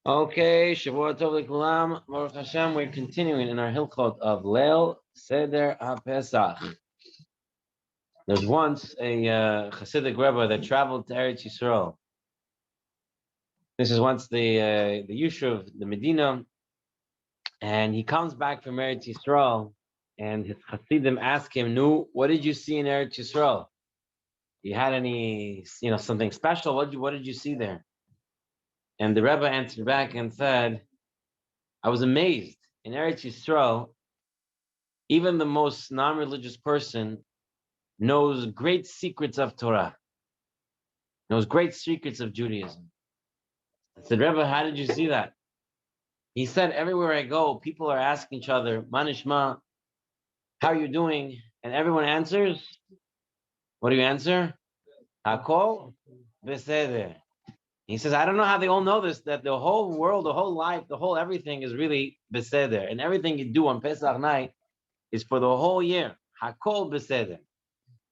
Okay, Shavua Tov L'Kulam, Baruch Hashem. We're continuing in our Hilchot of Leil Seder Pesach. There's once a Hasidic Rebbe that traveled to Eretz Yisrael. This is once the Yishuv, the Medina, and he comes back from Eretz Yisrael, and his Hasidim ask him, "Nu, what did you see in Eretz Yisrael? You had any, something special? What did you see there?" And the Rebbe answered back and said, "I was amazed in Eretz Yisrael. Even the most non-religious person knows great secrets of Torah, knows great secrets of Judaism." I said, "Rebbe, how did you see that?" He said, "Everywhere I go, people are asking each other, Manishma, how are you doing?" And everyone answers, what do you answer? Hakol Beseder. He says, "I don't know how they all know this, that the whole world, the whole life, the whole everything is really Beseder. And everything you do on Pesach night is for the whole year. Hakol Beseder."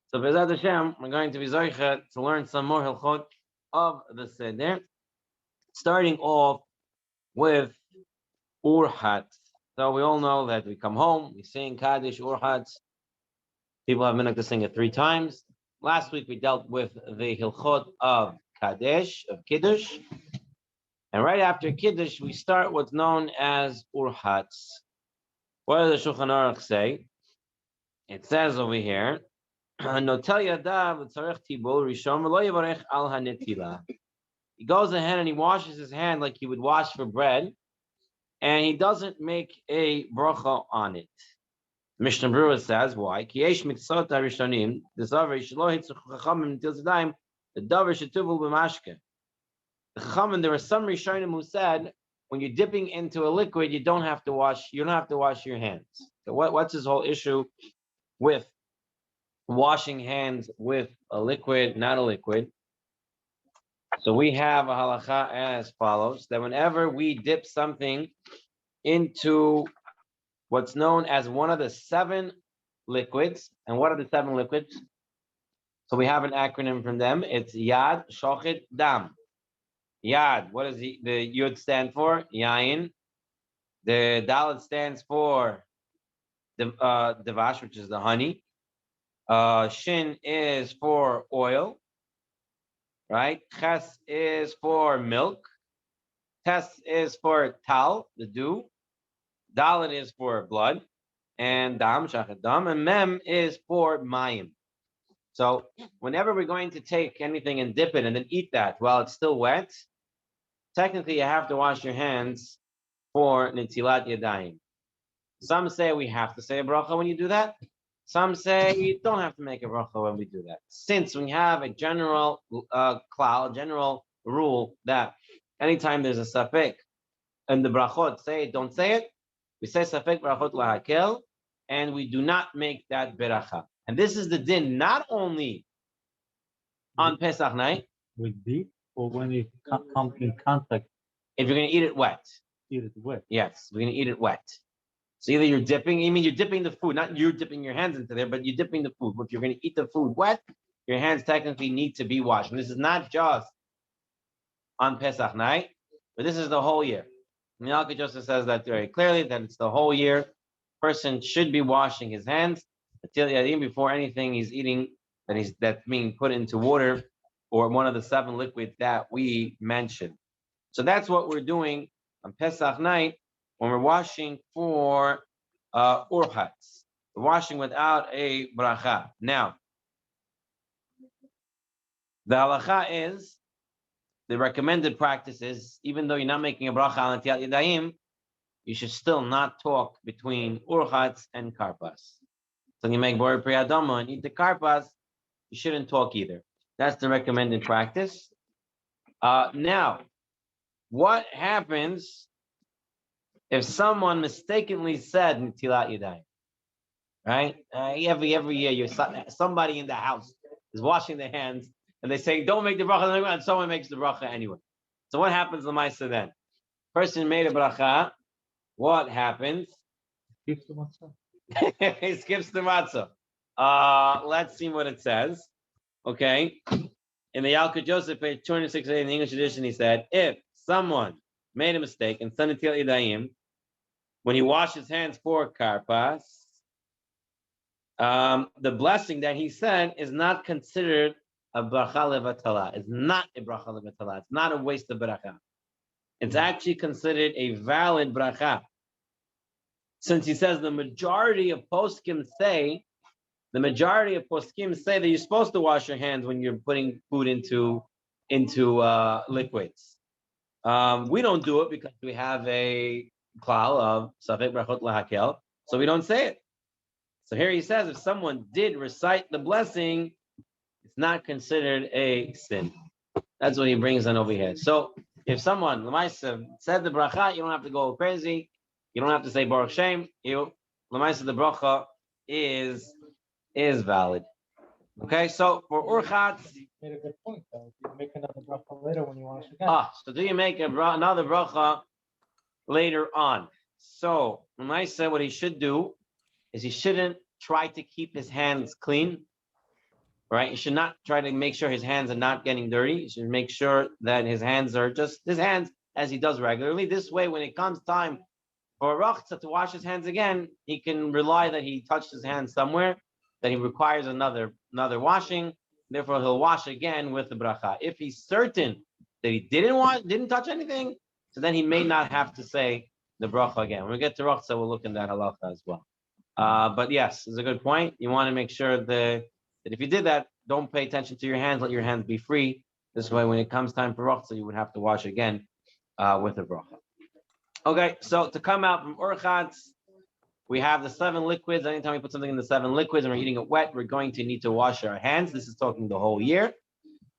So B'ezrat Hashem, we're going to be zoichet to learn some more hilchot of the Seder, starting off with Urhat. So we all know that we come home, we sing Kaddish, Urhat. People have minhag to sing it 3 times. Last week we dealt with the hilchot of Kaddish, of Kiddush. And right after Kiddush, we start what's known as Urhat. What does the Shulchan Aruch say? It says over here, he goes ahead and he washes his hand like he would wash for bread, and he doesn't make a bracha on it. Mishnah Berurah says, why? The Chachamim, there are some Rishonim who said, when you're dipping into a liquid, you don't have to wash your hands. So what's this whole issue with washing hands with a liquid, not a liquid? So we have a halacha as follows, that whenever we dip something into what's known as one of the 7 liquids, and what are the 7 liquids? So we have an acronym from them. It's Yad, Shochit, Dam. Yad, what does the Yud stand for? Yain. The Dalet stands for Devash, which is the honey. Shin is for oil, right? Ches is for milk. Tes is for tal, the dew. Dalet is for blood. And Dam, Shachet Dam. And Mem is for Mayim. So whenever we're going to take anything and dip it and then eat that while it's still wet, technically you have to wash your hands for Nitilat Yadayim. Some say we have to say a bracha when you do that. Some say you don't have to make a bracha when we do that. Since we have a general general rule that anytime there's a safek and the brachot say it, don't say it, we say safek brachot lahakel, and we do not make that beracha. And this is the din not only on Pesach night. With deep, or when it comes in contact? If you're going to eat it wet. Eat it wet. Yes, we're going to eat it wet. So either you're dipping, you're dipping the food, not you're dipping your hands into there, but you're dipping the food. If you're going to eat the food wet, your hands technically need to be washed. And this is not just on Pesach night, but this is the whole year. Hilchot Joseph says that very clearly, that it's the whole year. Person should be washing his hands before anything he's eating that's being put into water or one of the 7 liquids that we mentioned. So that's what we're doing on Pesach night when we're washing for urchatz. We're washing without a bracha. Now, the halacha is, the recommended practice is, even though you're not making a bracha on Netilat Yadayim, you should still not talk between urchatz and karpas. So you make bor priyadama and eat the karpas, you shouldn't talk either. That's the recommended practice. Now, what happens if someone mistakenly said Netilat Yadayim? Right? Every year, somebody in the house is washing their hands, and they say, don't make the bracha, and someone makes the bracha anyway. So what happens to Lamaisa then? Person made a bracha, what happens? He skips the matzah. He skips the matzah. Let's see what it says. Okay. In the Hilchot Joseph, page 268 in the English edition, he said, if someone made a mistake and sent Netilat Yadayim, when he washed his hands for karpas, the blessing that he said is not considered a bracha levatala. It's not a bracha levatala. It's not a waste of bracha. It's actually considered a valid bracha. Since he says the majority of poskim say that you're supposed to wash your hands when you're putting food into liquids. We don't do it because we have a klal of safek brachot lahakel, so we don't say it. So here he says if someone did recite the blessing, it's not considered a sin. That's what he brings on over here. So if someone Lamaisa said the bracha, you don't have to go crazy. You don't have to say Baruch Shem. Lamaisa the bracha is valid. Okay, so for urchatz, You made a good point though. You make another bracha later when you wash again. so do you make another bracha later on? So Lamaisa, what he should do is he shouldn't try to keep his hands clean, right? He should not try to make sure his hands are not getting dirty. He should make sure that his hands are just his hands as he does regularly. This way, when it comes time for Rachza to wash his hands again, he can rely that he touched his hands somewhere, that he requires another washing. Therefore, he'll wash again with the bracha. If he's certain that he didn't touch anything, so then he may not have to say the bracha again. When we get to Rachza, we'll look in that halacha as well. But yes, it's a good point. You want to make sure that if you did that, don't pay attention to your hands. Let your hands be free. This way, when it comes time for Rachza, you would have to wash again with the bracha. Okay, so to come out from urchatz, we have the 7 liquids. Anytime we put something in the 7 liquids and we're eating it wet, we're going to need to wash our hands. This is talking the whole year.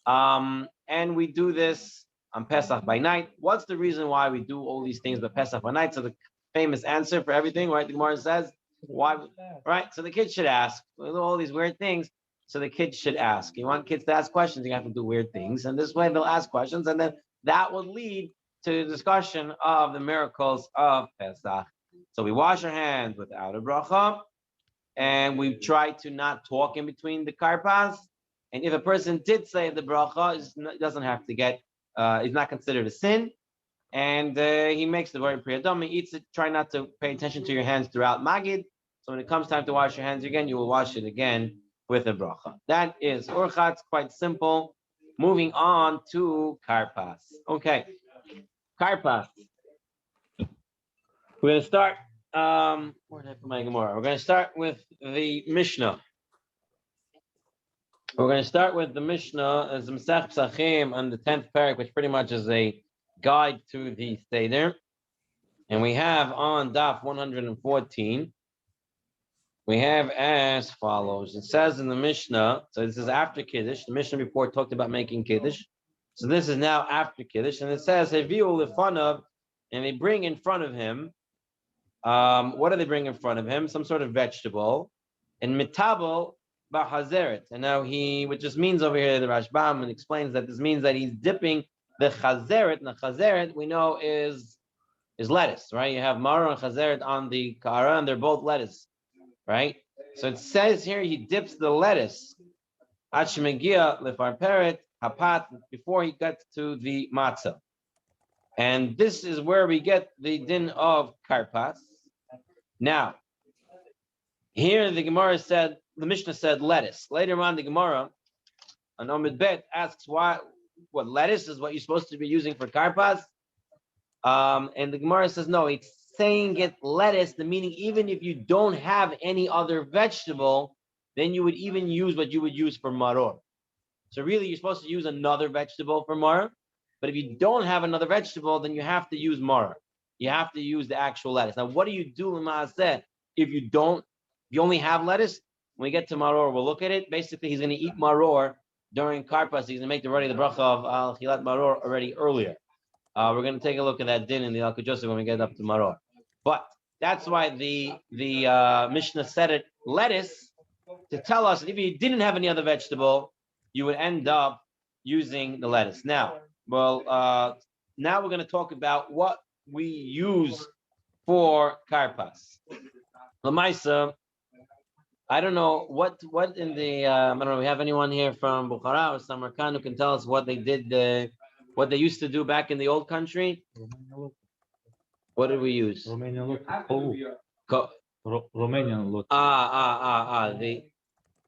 And we do this on Pesach by night. What's the reason why we do all these things by Pesach by night? So the famous answer for everything, right? The Gemara says, why? Right? So the kids should ask. All these weird things. So the kids should ask. You want kids to ask questions, you have to do weird things. And this way they'll ask questions. And then that will lead to the discussion of the miracles of Pesach. So we wash our hands without a bracha, and we try to not talk in between the karpas. And if a person did say the bracha, it doesn't have to get, it's not considered a sin. And he makes the word priyadam, he eats it. Try not to pay attention to your hands throughout Magid. So when it comes time to wash your hands again, you will wash it again with a bracha. That is urchatz, quite simple. Moving on to karpas. Okay. Karpas. We're going to start. Where did I put my Gemara? We're going to start with the Mishnah. We're going to start with the Mishnah as Masech Pesachim on the 10th parak, which pretty much is a guide to the Seder. And we have on Daf 114. We have as follows. It says in the Mishnah. So this is after Kiddush. The Mishnah before talked about making Kiddush. So this is now after Kiddush, and it says, Heviu lefanav, and they bring in front of him, what do they bring in front of him? Some sort of vegetable, and mitabel b'chazeret. And now which just means over here, the Rashbam explains that this means that he's dipping the chazeret, and the chazeret we know is lettuce, right? You have maror and chazeret on the kara, and they're both lettuce, right? So it says here he dips the lettuce, achmegia lefarperet, hapat, before he gets to the matzah. And this is where we get the din of karpas. Now, here the Gemara said, the Mishnah said lettuce. Later on, the Gemara, on Omid Bet, asks what lettuce is what you're supposed to be using for karpas. And the Gemara says, no, it's saying it lettuce, the meaning even if you don't have any other vegetable, then you would even use what you would use for maror. So really, you're supposed to use another vegetable for maror. But if you don't have another vegetable, then you have to use maror. You have to use the actual lettuce. Now, what do you do in Maaseh if you only have lettuce? When we get to maror, we'll look at it. Basically, he's going to eat maror during karpas. He's going to make the bracha of al chilat maror already earlier. We're going to take a look at that din in the Al Kujosef when we get up to maror. But that's why the Mishnah said it lettuce to tell us that if you didn't have any other vegetable, you would end up using the lettuce. Now we're going to talk about what we use for karpas. Lamaisa, I don't know what in the I don't know. We have anyone here from Bukhara or Samarkand who can tell us what they did, what they used to do back in the old country? What did we use? Romanian look. Oh, Co- Romanian look.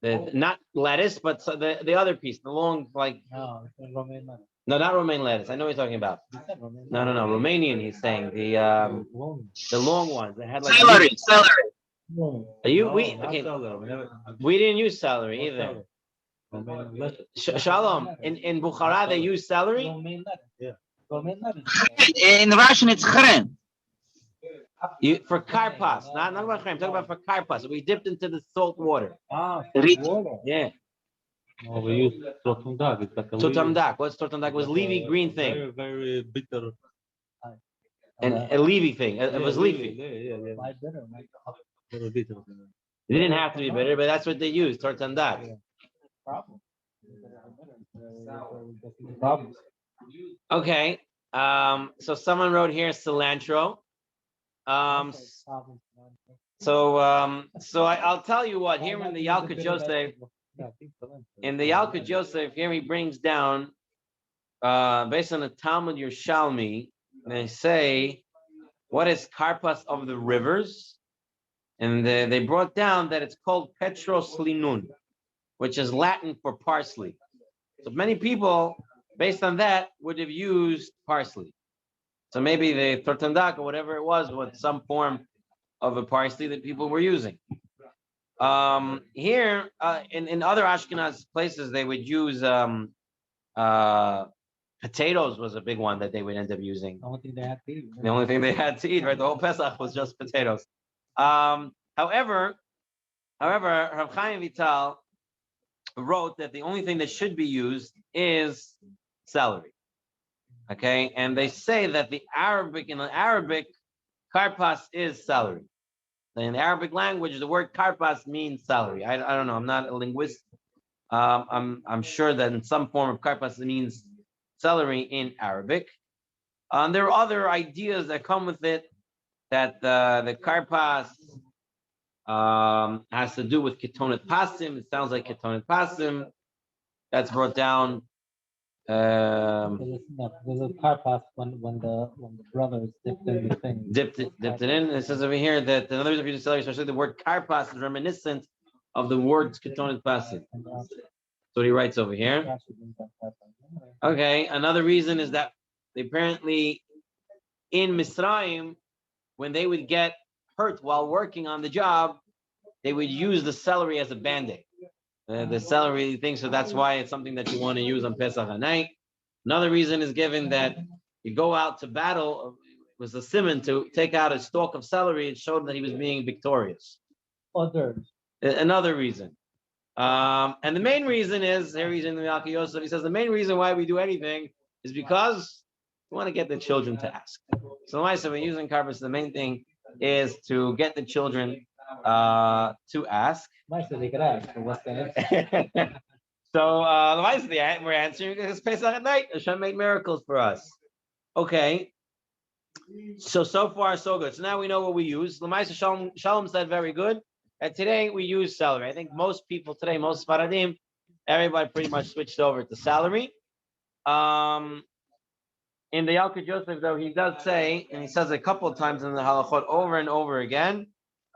the not lettuce, but the other piece, the long No, it's in Romanian lettuce. no, not romaine lettuce. I know what you're talking about. You said Romanian. No, Romanian. He's saying the long ones that had like Celery. Are you No, we not okay? celery. We didn't use celery What either. celery? Romanian lettuce. Shalom. In Bukhara they use celery. Romanian lettuce. Yeah. Romanian lettuce. In Russian, it's khren. For karpas, not about crème. Talking about for karpas. We dipped into the salt water. Ah, Rit- water. Yeah. No, we use tortundak. It's like a Totamdak. What's totamdak? Was leafy green thing. Very, very bitter. And a leafy thing. It was leafy. Yeah. My bitter. Very bitter. It didn't have to be bitter, but that's what they use. Tortandak. Problem. Problems. Okay. So someone wrote here cilantro. So I'll tell you what. Here in the Hilchot Joseph, here he brings down, based on the Talmud Yerushalmi, they say, what is karpas of the rivers? And they brought down that it's called petros linun, which is Latin for parsley. So many people, based on that, would have used parsley. So maybe the tortandak or whatever it was some form of a parsley that people were using. Here, in other Ashkenaz places, they would use potatoes was a big one that they would end up using. The only thing they had to eat. The only thing they had to eat, right? The whole Pesach was just potatoes. However, Rav Chaim Vital wrote that the only thing that should be used is celery. Okay, and they say that in Arabic, karpas is celery. In the Arabic language, the word karpas means celery. I don't know. I'm not a linguist. I'm sure that in some form of karpas it means celery in Arabic. There are other ideas that come with it, that the karpas has to do with ketonet pasim. It sounds like ketonet pasim. That's brought down. There's a karpas when the brothers dipped in the thing. Dipped it in. It says over here that in other words, if you celery, especially the word karpas is reminiscent of the words ketonet pasim. That's what he writes over here. Okay, another reason is that apparently in Misraim, when they would get hurt while working on the job, they would use the celery as a band-aid. The celery thing, so that's why it's something that you want to use on Pesach at night. Another reason is given that you go out to battle, was a simon to take out a stalk of celery. It showed that he was being victorious. Another reason. And the main reason is, here he's in the Hilchot Yosef, he says the main reason why we do anything is because we want to get the children to ask. So when we're using karpas, the main thing is to get the children to ask. They could ask, what's the answer? So we're answering because Pesach at night. Hashem made miracles for us. Okay. So far so good. So now we know what we use. L'maisa Shalom said very good. And today we use celery. I think most people today, most Sfaradim, everybody pretty much switched over to celery. In the Hilchot Yosef, though, he does say, and he says a couple of times in the halachot over and over again,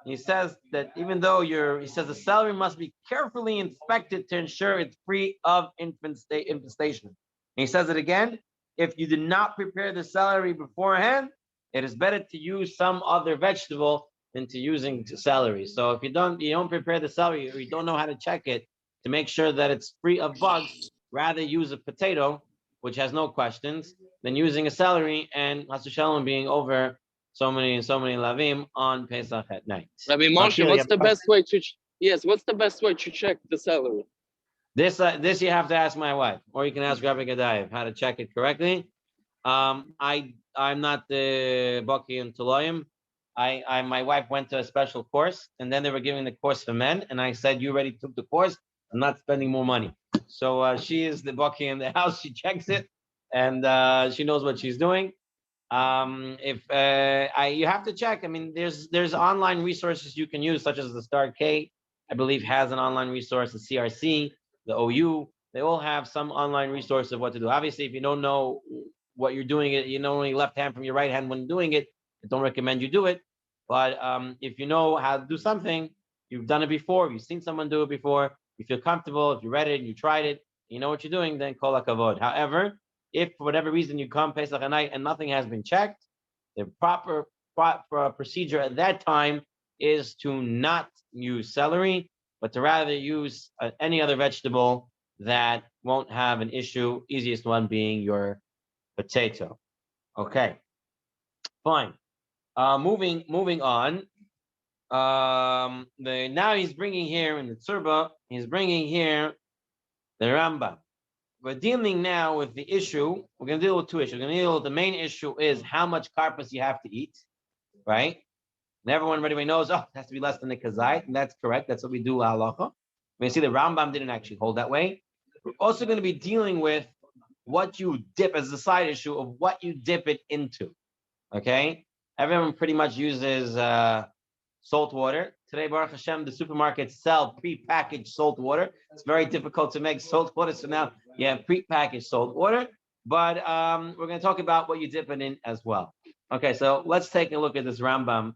he says that even though he says the celery must be carefully inspected to ensure it's free of infestation. And he says it again, if you did not prepare the celery beforehand, it is better to use some other vegetable than to using celery. So if you don't prepare the celery, or you don't know how to check it to make sure that it's free of bugs, rather use a potato, which has no questions, than using a celery and Chas v'Shalom being over so many lavim on Pesach at night. Rabbi Moshe, what's the best way to check the celery? This you have to ask my wife, or you can ask Rabbi Gadayev how to check it correctly. I'm not the Baki and Tuloyim. My wife went to a special course, and then they were giving the course for men, and I said, you already took the course, I'm not spending more money. So she is the Baki in the house, she checks it, and she knows what she's doing. You have to check. I mean, there's online resources you can use, such as the Star K, I believe has an online resource, the CRC, the OU, they all have some online resource of what to do. Obviously, if you don't know what you're doing, you know only left hand from your right hand when doing it, I don't recommend you do it. But if you know how to do something, you've done it before, you've seen someone do it before, you feel comfortable, if you read it and you tried it, you know what you're doing, then kol hakavod. However, if for whatever reason you come Pesach at night and nothing has been checked, the proper procedure at that time is to not use celery, but to rather use any other vegetable that won't have an issue. Easiest one being your potato. Okay, fine. Moving on. Now he's bringing here in the Tzurba, he's bringing here the Rambam. We're dealing now with the issue. We're going to deal with two issues. We're going to deal with the main issue is how much karpas you have to eat, right? And everyone right away knows, it has to be less than the kazait, and that's correct. That's what we do halacha. We see the Rambam didn't actually hold that way. We're also going to be dealing with what you dip as a side issue of what you dip it into. Okay, everyone pretty much uses salt water. Today, Baruch Hashem, the supermarkets sell pre-packaged salt water. It's very difficult to make salt water, so now you have pre-packaged salt water. But we're going to talk about what you dip it in as well. Okay, so let's take a look at this Rambam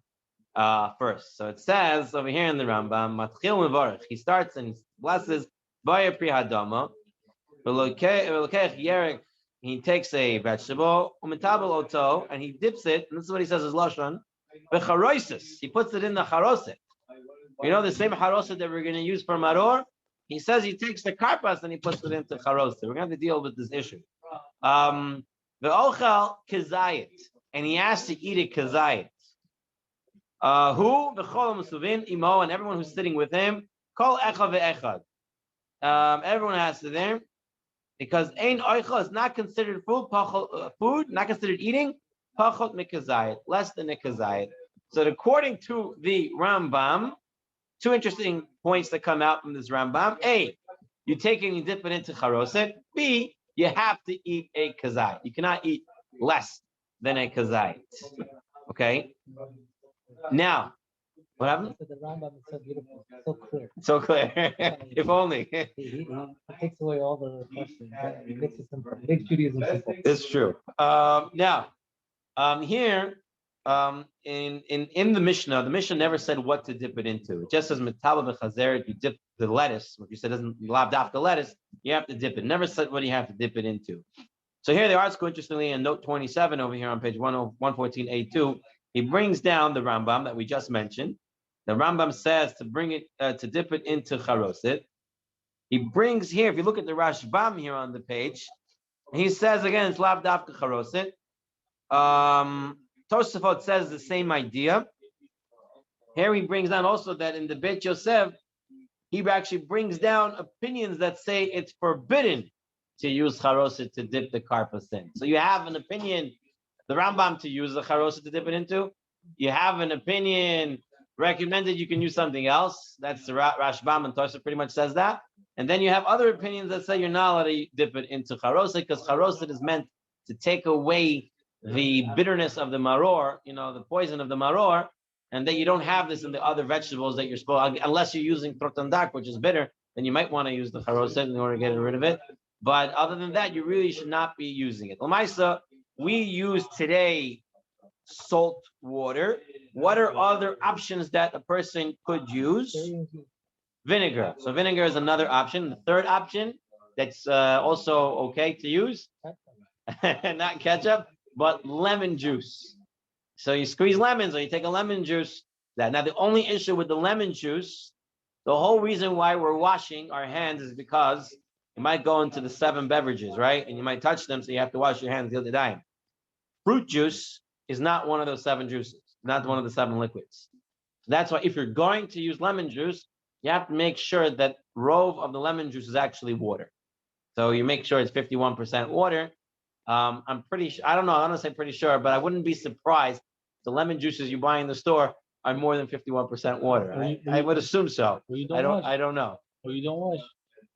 first. So it says over here in the Rambam, Matchil Mevarech. He starts and he blesses Bayer Pri Hadama. He takes a vegetable, and he dips it, and this is what he says is Lashon, he puts it in the charoset. You know, the same charoset that we're going to use for maror, he says he takes the karpas and he puts it into charoset. We're going to have to deal with this issue. The ochel kazayit, and he has to eat it kazayit. Who? The cholam musuvin, imo, and everyone who's sitting with him, kol echad ve'echad. Everyone has to there. Because ein oichel is not considered food, not considered eating, pachot mikazayit, less than a kazayit. So according to the Rambam, two interesting points that come out from this Rambam. A, you take it and you dip it into charoset. B, you have to eat a kazayit. You cannot eat less than a kazayit. Okay? Now, what happened? The Rambam is so beautiful, so clear. So clear. If only. He takes away all the questions. He makes it simple. He makes Judaism simple. It's true. Now, here, in the Mishnah never said what to dip it into. It just says metaba v'chazer. You dip the lettuce. If you said doesn't lob off the lettuce, you have to dip it. Never said what you have to dip it into. So here the article, interestingly, in note 27 over here on page 114A2, he brings down the Rambam that we just mentioned. The Rambam says to bring it, to dip it into charoset. He brings here, if you look at the Rashbam here on the page, he says again, it's lav dafka charoset. Tosafot says the same idea. Here he brings down also that in the Beit Yosef, he actually brings down opinions that say it's forbidden to use charoset to dip the karpas in. So you have an opinion, the Rambam to use the charoset to dip it into. You have an opinion recommended you can use something else. That's the Rashbam, and Tosafot pretty much says that. And then you have other opinions that say you're not allowed to dip it into charoset because charoset is meant to take away the bitterness of the maror, you know, the poison of the maror, and that you don't have this in the other vegetables that you're supposed, unless you're using trotandak, which is bitter, then you might want to use the charoset in order to get rid of it. But other than that, you really should not be using it. Lamaisa, we use today salt water. What are other options that a person could use? Vinegar. So vinegar is another option. The third option that's also okay to use, not ketchup, but lemon juice. So you squeeze lemons, or you take a lemon juice. Now the only issue with the lemon juice, the whole reason why we're washing our hands is because you might go into the 7 beverages, right? And you might touch them, so you have to wash your hands the other time. Fruit juice is not one of those 7 juices, not one of the 7 liquids. That's why if you're going to use lemon juice, you have to make sure that rove of the lemon juice is actually water. So you make sure it's 51% water. I'm pretty sure, I don't know, I don't say pretty sure, but I wouldn't be surprised if the lemon juices you buy in the store are more than 51% water. I would assume so. I don't know. Or you don't wash.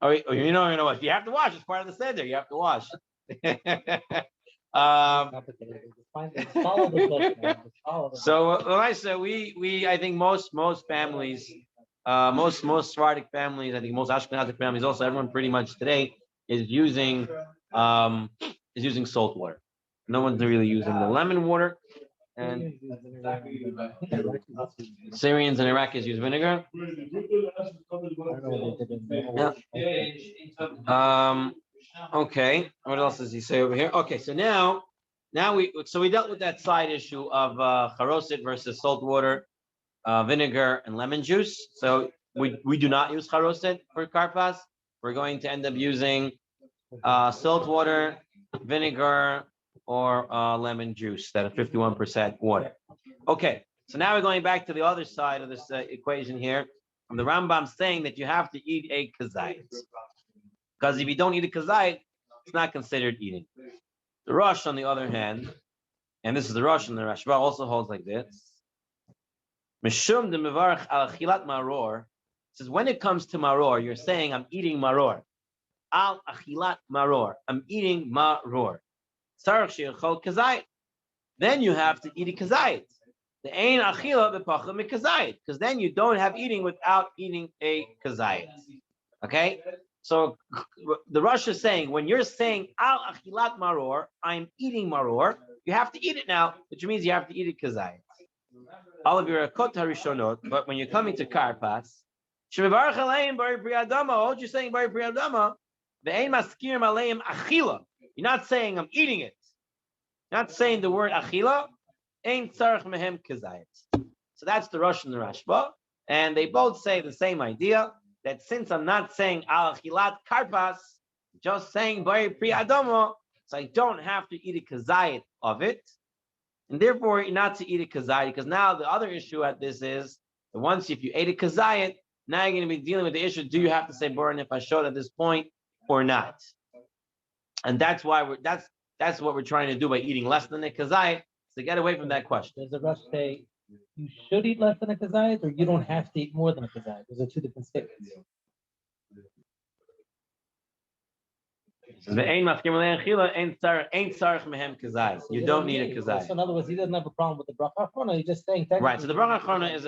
Or you know what? You have to wash. It's part of the Seder. You have to wash. So we I think most families, most Sephardic families, I think most Ashkenazic families, also everyone pretty much today is using salt water. No one's really using the lemon water. And Syrians and Iraqis use vinegar. Yeah. Okay. What else does he say over here? Okay. So now we dealt with that side issue of charoset versus salt water, vinegar, and lemon juice. So we do not use charoset for karpas. We're going to end up using salt water, vinegar, or lemon juice that are 51% water. Okay, so now we're going back to the other side of this equation here. The Rambam saying that you have to eat a kazayit. Because if you don't eat a kazayit, it's not considered eating. The Rosh, on the other hand, and this is the Rosh, and the Rashba also holds like this. Mishum de mevarach al achilat maror says when it comes to maror, you're saying I'm eating maror. Al achilat maror, I'm eating maror. Sarach sheichol kazayit. Then you have to eat a kazayit. The ain achila bepachah mikazayit, because then you don't have eating without eating a kazayit. Okay, so the Rosh is saying when you're saying al achilat maror, I'm eating maror, you have to eat it now, which means you have to eat a kazayit. All of your akot harishonot, but when you're coming to karpas, shemivarach aleim bari priyadama. What you're saying bari priyadama? The ain maskirim aleim achila. You're not saying I'm eating it. You're not saying the word achila. Ain tzarich mehem kazayit. So that's the Rosh and the Rashba, and they both say the same idea that since I'm not saying al achilat karpas, just saying bari priyadama, so I don't have to eat a kazayit of it. And therefore, you're not to eat a kazayit, because now the other issue at this is that once if you ate a kazayit, now you're going to be dealing with the issue: do you have to say boron if I showed at this point or not? And that's why that's what we're trying to do by eating less than a kazayit, to get away from that question. Does the Rosh say you should eat less than a kazayit, or you don't have to eat more than a kazayit? Those are two different statements. You don't need a kazayit. So in other words, he doesn't have a problem with the bracha achrona. He's just saying Right. So the bracha achrona is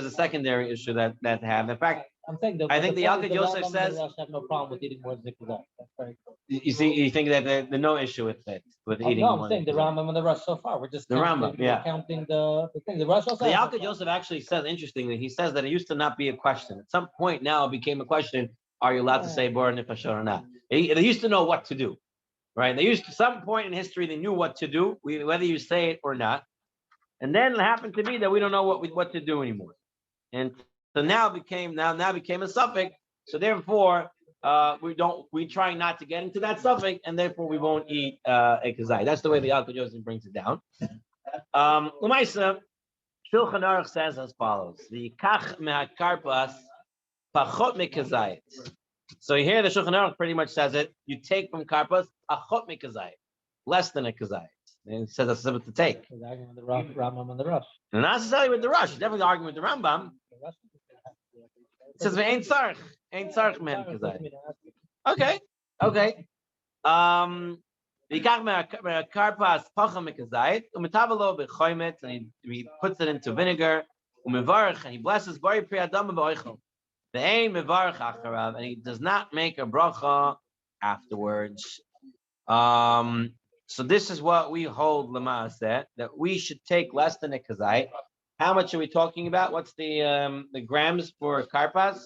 a secondary issue that have. In fact, I'm saying I think the Yalkut Yosef says have no problem with eating more than a kazayit. That's very cool. You see, you think that there's no issue with it, with eating. No, I'm saying the Rambam and the Rosh so far. We're just the Rambam, yeah. Counting the thing. The Rosh also. The Yalkut Yosef actually says, interestingly, he says that it used to not be a question. At some point now, it became a question: are you allowed to say boron if I show or not? They used to know what to do, right? They used to some point in history they knew what to do, whether you say it or not. And then it happened to be that we don't know what to do anymore. And so now became a suffix. So therefore, we try not to get into that suffix, and therefore we won't eat a kazayit. That's the way the Yalkut Yosef brings it down. L'maisa, Shulchan Aruch says as follows: the kach mehakarpas pachot mekazayit. So here the Shulchan Aruch pretty much says it: you take from karpas pachot mekazayit, less than a kazayit. And it says that's what to take. He's arguing with the Rambam and the Rosh. And not necessarily with the Rosh. He's definitely arguing with the Rambam. It says ain't sarch mehem kazayit. Okay. Karpas pacham mekazayit umetavalo bechoimet, and he puts it into vinegar. Umevarach, and he blesses bari pri adam b'oichel. The ain mevarach acharav, and he does not make a bracha afterwards. So this is what we hold l'maaseh, that we should take less than a kazayit. How much are we talking about? What's the grams for karpas?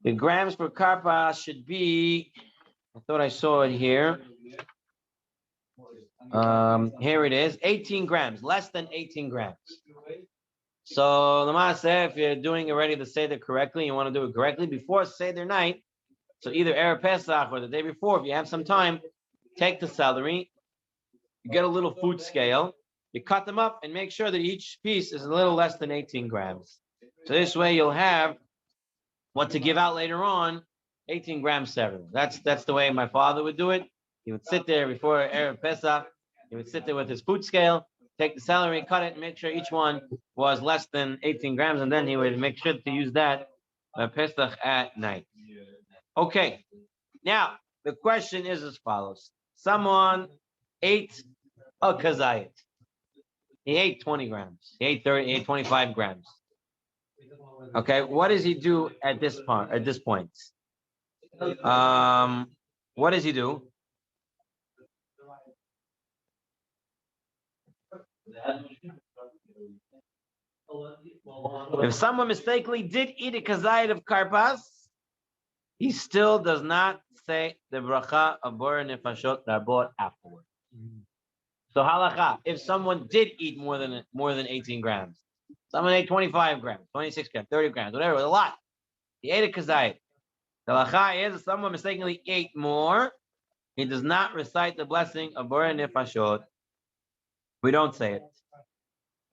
The grams for karpas should be, I thought I saw it here. Here it is, 18 grams, less than 18 grams. So l'maaseh, if you're doing already the Seder correctly, you want to do it correctly before Seder night. So either Erev Pesach or the day before, if you have some time, take the celery, you get a little food scale, you cut them up and make sure that each piece is a little less than 18 grams. So this way you'll have what to give out later on, 18 grams several. That's the way my father would do it. He would sit there before Erev Pesach, he would sit there with his food scale, take the celery, cut it, and make sure each one was less than 18 grams, and then he would make sure to use that Pesach at night. Okay, now the question is as follows. Someone ate a kazayit. He ate 20 grams. He ate 30, he ate 25 grams. Okay, what does he do at this point? What does he do? If someone mistakenly did eat a kazayit of karpas, he still does not say the bracha of bor nefashot that are bought afterward. So halacha, if someone did eat more than 18 grams, someone ate 25 grams, 26 grams, 30 grams, whatever, it was a lot. He ate a kazayit. The halacha is if someone mistakenly ate more, he does not recite the blessing of bor nefashot. We don't say it.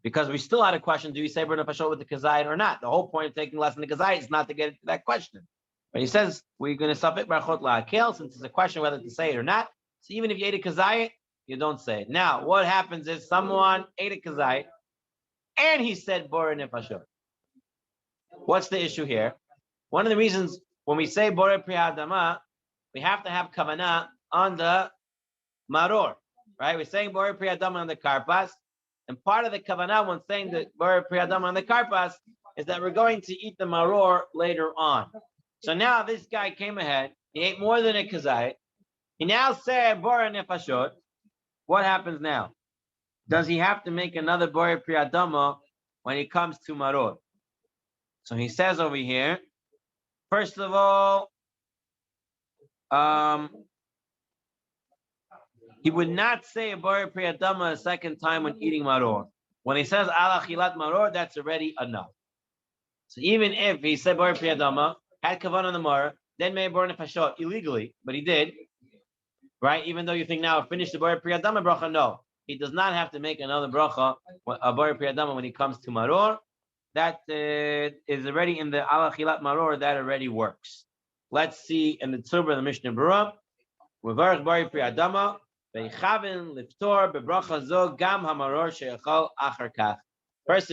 Because we still had a question, do we say bor nefashot with the kazayit or not? The whole point of taking lesson the kazayit is not to get into that question. But he says, we're going to safek brachot la'akel, since it's a question whether to say it or not. So even if you ate a kazayit, you don't say it. Now, what happens is someone ate a kazayit, and he said bor nefashot. What's the issue here? One of the reasons when we say bor pri adama, we have to have kavanah on the maror, right? We're saying bor pri adama on the karpas. And part of the kavanah when saying the bor pri adama on the karpas is that we're going to eat the maror later on. So now this guy came ahead, he ate more than a kazayit. He now said bor nefashot. What happens now? Does he have to make another bor pri adama when he comes to maror? So he says over here, first of all, he would not say a bor pri adama a second time when eating maror. When he says ala chilat maror, that's already enough. So even if he said bor pri adama, had kavan on the maror, then made bor nefashot illegally, but he did, right? Even though you think now finish the bor pri adama bracha, no, he does not have to make another bracha, a bor pri adama when he comes to maror. That is already in the ala chilat maror. That already works. Let's see in the tzubra the Mishnah Berurah. V'varach bor pri adama. Person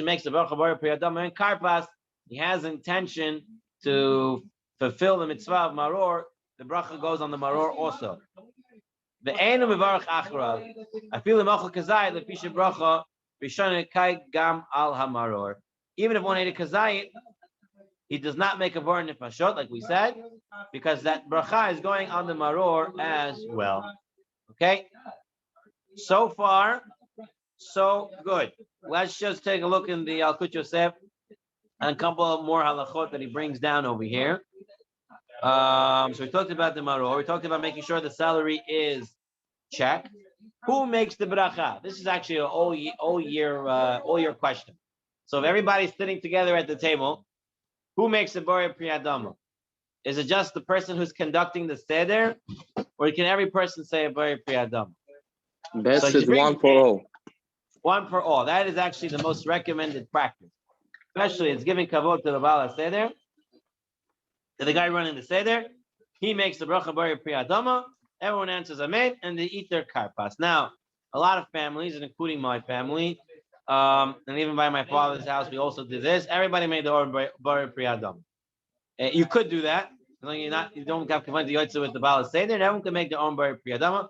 makes the bracha bor pri adama and karpas. He has intention to fulfill the mitzvah of maror. The bracha goes on the maror also. The enu mevarach achrav. I feel the machal kazayit lepisha bracha b'shana kai gam al hamaror. Even if one ate a kazayit, he does not make a bor nefashot like we said, because that bracha is going on the maror as well. Okay, so far, so good. Let's just take a look in the Yalkut Yosef and a couple of more halachot that he brings down over here. So we talked about the maror. We talked about making sure the salary is checked. Who makes the bracha? This is actually an all year question. So if everybody's sitting together at the table, who makes the bor pri adama? Is it just the person who's conducting the Seder, or can every person say a bor pri adama? Best is one for all. One for all. That is actually the most recommended practice. Especially it's giving kavod to the Baal Seder. To the guy running the Seder, he makes the bracha bor pri adama. Everyone answers amen, and they eat their karpas. Now, a lot of families, and including my family, and even by my father's house, we also did this. Everybody made the bor pri adama. You could do that. You don't have to yotze with the Baal Seder, and everyone can make their own bor pri adama.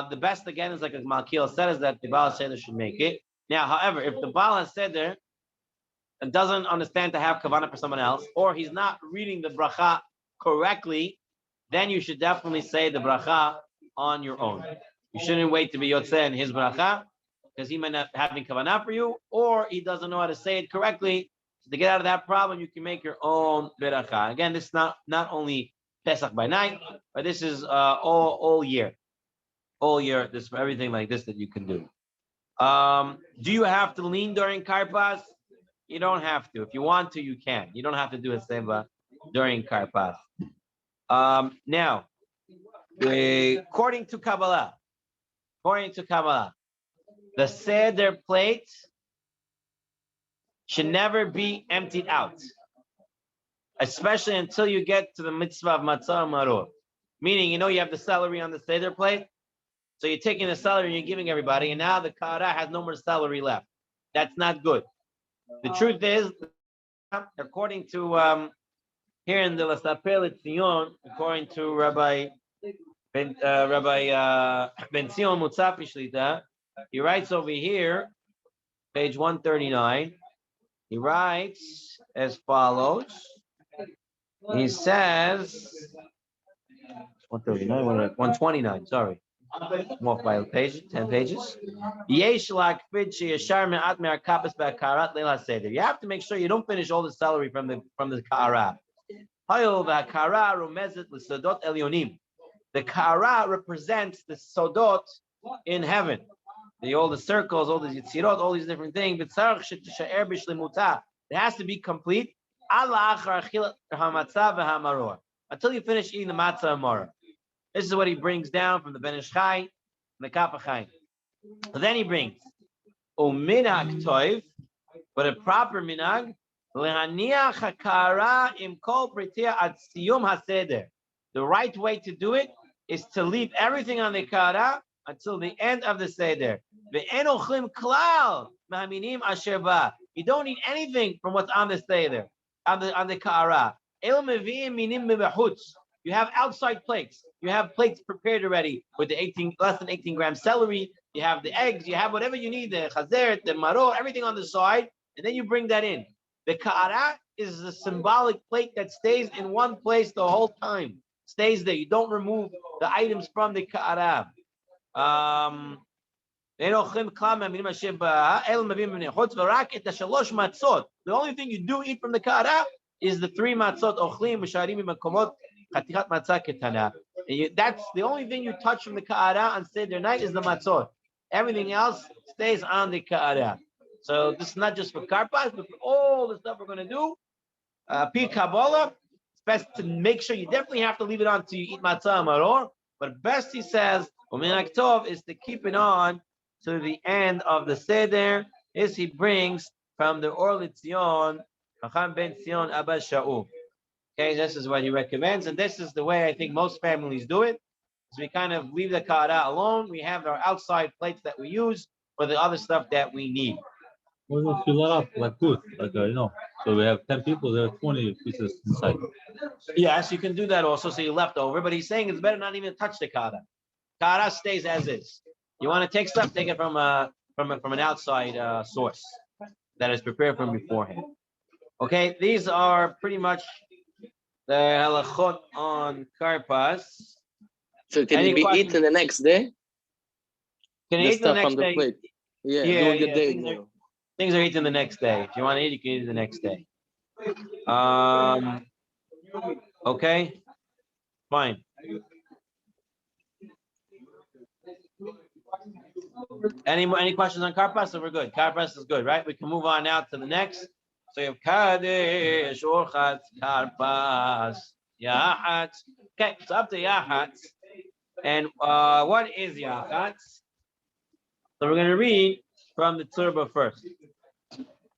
The best again is like a Malkiel said, is that the Baal Seder should make it. Now, however, if the Baal Seder doesn't understand to have kavanah for someone else, or he's not reading the bracha correctly, then you should definitely say the bracha on your own. You shouldn't wait to be yotze in his bracha, because he might not having kavanah for you, or he doesn't know how to say it correctly. So to get out of that problem, you can make your own beracha. Again, this is not only Pesach by night, but this is all year. All year, this for everything like this that you can do. Do you have to lean during karpas? You don't have to. If you want to, you can. You don't have to do a seva during karpas. Now, according to Kabbalah, the Seder plate should never be emptied out, especially until you get to the mitzvah of matzah maror. Meaning, you have the celery on the Seder plate, so you're taking the celery and you're giving everybody, and now the kara has no more celery left. That's not good. The truth is, according to here in the Lasapel Tzion, according to Rabbi Ben Zion Mutzafi Shlita, he writes over here, page 139. He writes as follows. He says 139, 129. Sorry. I'm off by a page, 10 pages. You have to make sure you don't finish all the celery from the ka'ara. The ka'ara represents the sodot in heaven. All the circles, all the yitzirot, all these different things. It has to be complete until you finish eating the matzah and maror. This is what he brings down from the Ben Ish Chai and the Kaf HaChaim. And then he brings uminag toiv, but a proper minag lehaniach hakara im kol pritia ad siyum haseder. The right way to do it is to leave everything on the kara until the end of the seder. Ve'en ochlim klal ma'aminim asher ba. You don't eat anything from what's on the seder, on the kara. El mevi'im minim mebechutz. You have outside plates. You have plates prepared already with the less than 18 gram celery. You have the eggs. You have whatever you need, the chazer, the maror, everything on the side, and then you bring that in. The ka'ara is the symbolic plate that stays in one place the whole time. Stays there. You don't remove the items from the ka'ara. The only thing you do eat from the ka'ara is the 3 matzot ochlim v'sharim b'makomot chatichat matzah ketana. That's the only thing you touch from the ka'ara on Seder night is the matzot. Everything else stays on the ka'ara. So this is not just for karpas, but for all the stuff we're going to do. Pi Kabbalah, it's best to make sure you definitely have to leave it on till you eat matzah and maror. But best, he says, u'minak tov, is to keep it on to the end of the Seder. This he brings from the Or L'Tzion, Chacham Ben Tzion Abba Shaul. Okay, this is what he recommends, and this is the way I think most families do it. So we kind of leave the ka'ara alone. We have our outside plates that we use for the other stuff that we need. We'll fill it up like food, like So we have 10 people, there are 20 pieces inside. Yes, you can do that also, so you're left over. But he's saying it's better not even touch the ka'ara. Ka'ara stays as is. You want to take stuff, take it from an outside source that is prepared from beforehand. Okay, these are pretty much the halachot on karpas. So can it be eaten the next day? Can The you eat the stuff next on the day? plate. Yeah, during the day meal. Things are eaten the next day. If you want to eat, you can eat it the next day. Okay, fine. Any questions on karpas? So we're good. Karpas is good, right? We can move on now to the next. So you have kadesh, orchatz, karpas, yahatz. Okay, so up to yahatz. And what is yahatz? So we're going to read from the Turba first.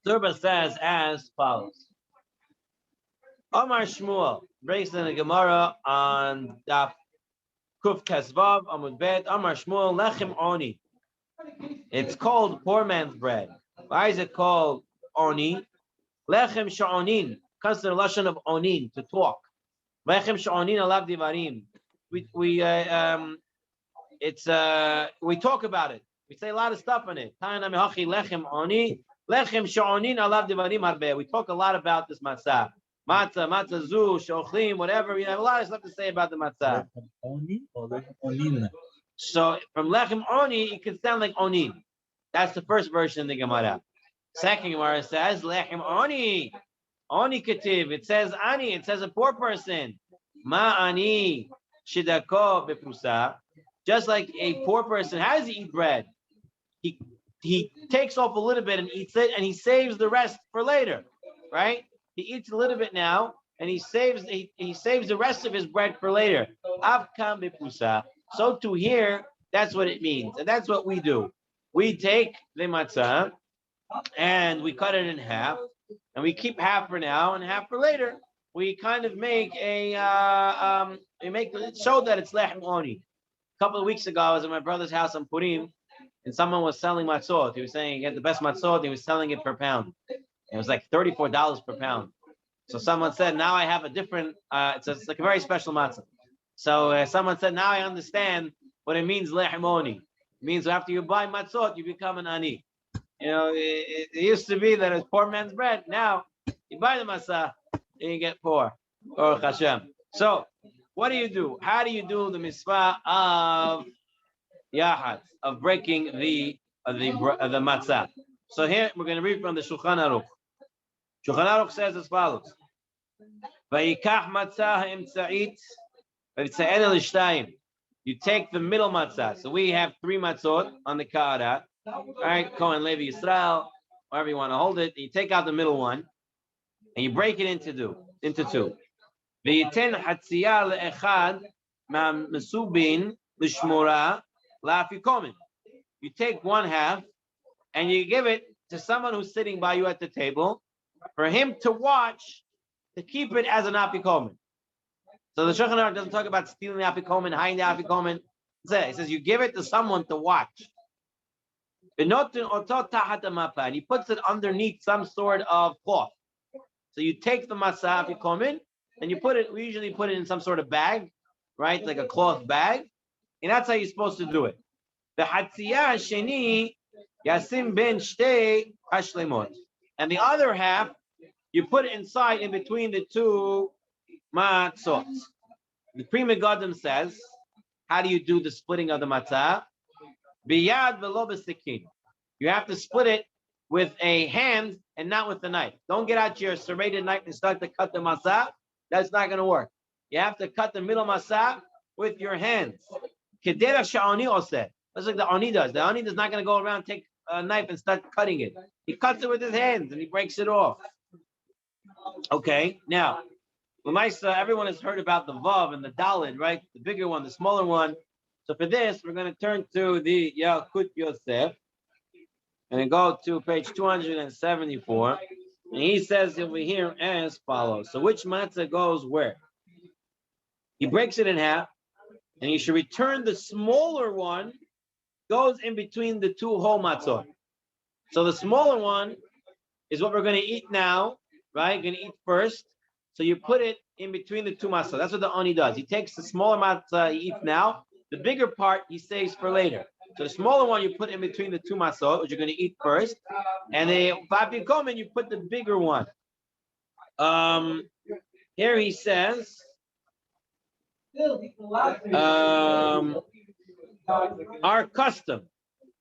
Turba says as follows. Omar Shmuel, breaks in the Gemara on Daf Kuf Kesvav Amud Bet. Amar Shmuel Lechem Oni. It's called poor man's bread. Why is it called Oni? Lechem Sha'onin comes to the lashon of Onin, to talk. Lechem Sha'onin alav divarim. We talk about it. We say a lot of stuff on it. Lechem Oni. Lechem Sha'onin alav divarim harbe. We talk a lot about this matzah. Matzah zu, shochlim, whatever. We have a lot of stuff to say about the matzah. Oni or onin? So from lechem oni, it can sound like onin. That's the first version of the Gemara. Second Gemara says lechem oni, oni ketiv. It says ani. It says a poor person. Ma ani shidako bepusa. Just like a poor person, how does he eat bread? He takes off a little bit and eats it, and he saves the rest for later, right? He eats a little bit now, and he saves the rest of his bread for later. Avkam bepusa. So to here, that's what it means, and that's what we do. We take the matzah and we cut it in half, and we keep half for now and half for later. We kind of make show that it's lechem oni. A couple of weeks ago, I was at my brother's house on Purim, and someone was selling matzot. He was saying he had the best matzot. He was selling it per pound. It was like $34 per pound. So someone said, now I have a different, it's like a very special matzah. So someone said, now I understand what it means, lechem oni. It means after you buy matzot, you become an ani. You know, it used to be that it's poor man's bread. Now, you buy the matzah, and you get poor. Or Hashem. So, what do you do? How do you do the mitzvah of yahat of breaking the matzah. So here we're going to read from the Shulchan Aruch. Shulchan Aruch says as follows: Vayikach matzah ha'emtza'it v'yitza'en el shtayim. You take the middle matzah. So we have 3 matzot on the ka'ara. All right, Kohen, Levi, Yisrael, however you want to hold it. You take out the middle one and you break it into 2. V'yiten hatziyah le'echad ma'mesubin l'shmora la'afikomen. You take 1/2 and you give it to someone who's sitting by you at the table for him to watch, to keep it as an afikomen. So the Shulchan Aruch doesn't talk about stealing the afikomen, hiding the afikomen. It says you give it to someone to watch. And he puts it underneath some sort of cloth. So you take the matzah afikomen and you put it. We usually put it in some sort of bag, right? Like a cloth bag, and that's how you're supposed to do it. The hatziyah sheni yasim ben shtei hashlemot, and the other half you put it inside in between the 2 matzot. The Pri Megadim says, how do you do the splitting of the matzah? Biyad v'lo b'sikin. You have to split it with a hand and not with the knife. Don't get out your serrated knife and start to cut the matzah. That's not going to work. You have to cut the middle matzah with your hands. Kedera sha'ani oseh. That's like the ani does. The ani is not going to go around, take a knife and start cutting it. He cuts it with his hands and he breaks it off. Okay, now, L'maisa, everyone has heard about the Vav and the Dalid, right? The bigger one, the smaller one. So for this, we're going to turn to the Yalkut Yosef and go to page 274. And he says over here as follows. So which matzah goes where? He breaks it in half, and he should return the smaller one, goes in between the 2 whole matzot. So the smaller one is what we're going to eat now, right? Going to eat first. So you put it in between the 2 matzot. That's what the ani does. He takes the smaller matzah he eats now. The bigger part he saves for later. So the smaller one you put in between the 2 matzot, which you're going to eat first, and the afikomen you put the bigger one. Here he says, our custom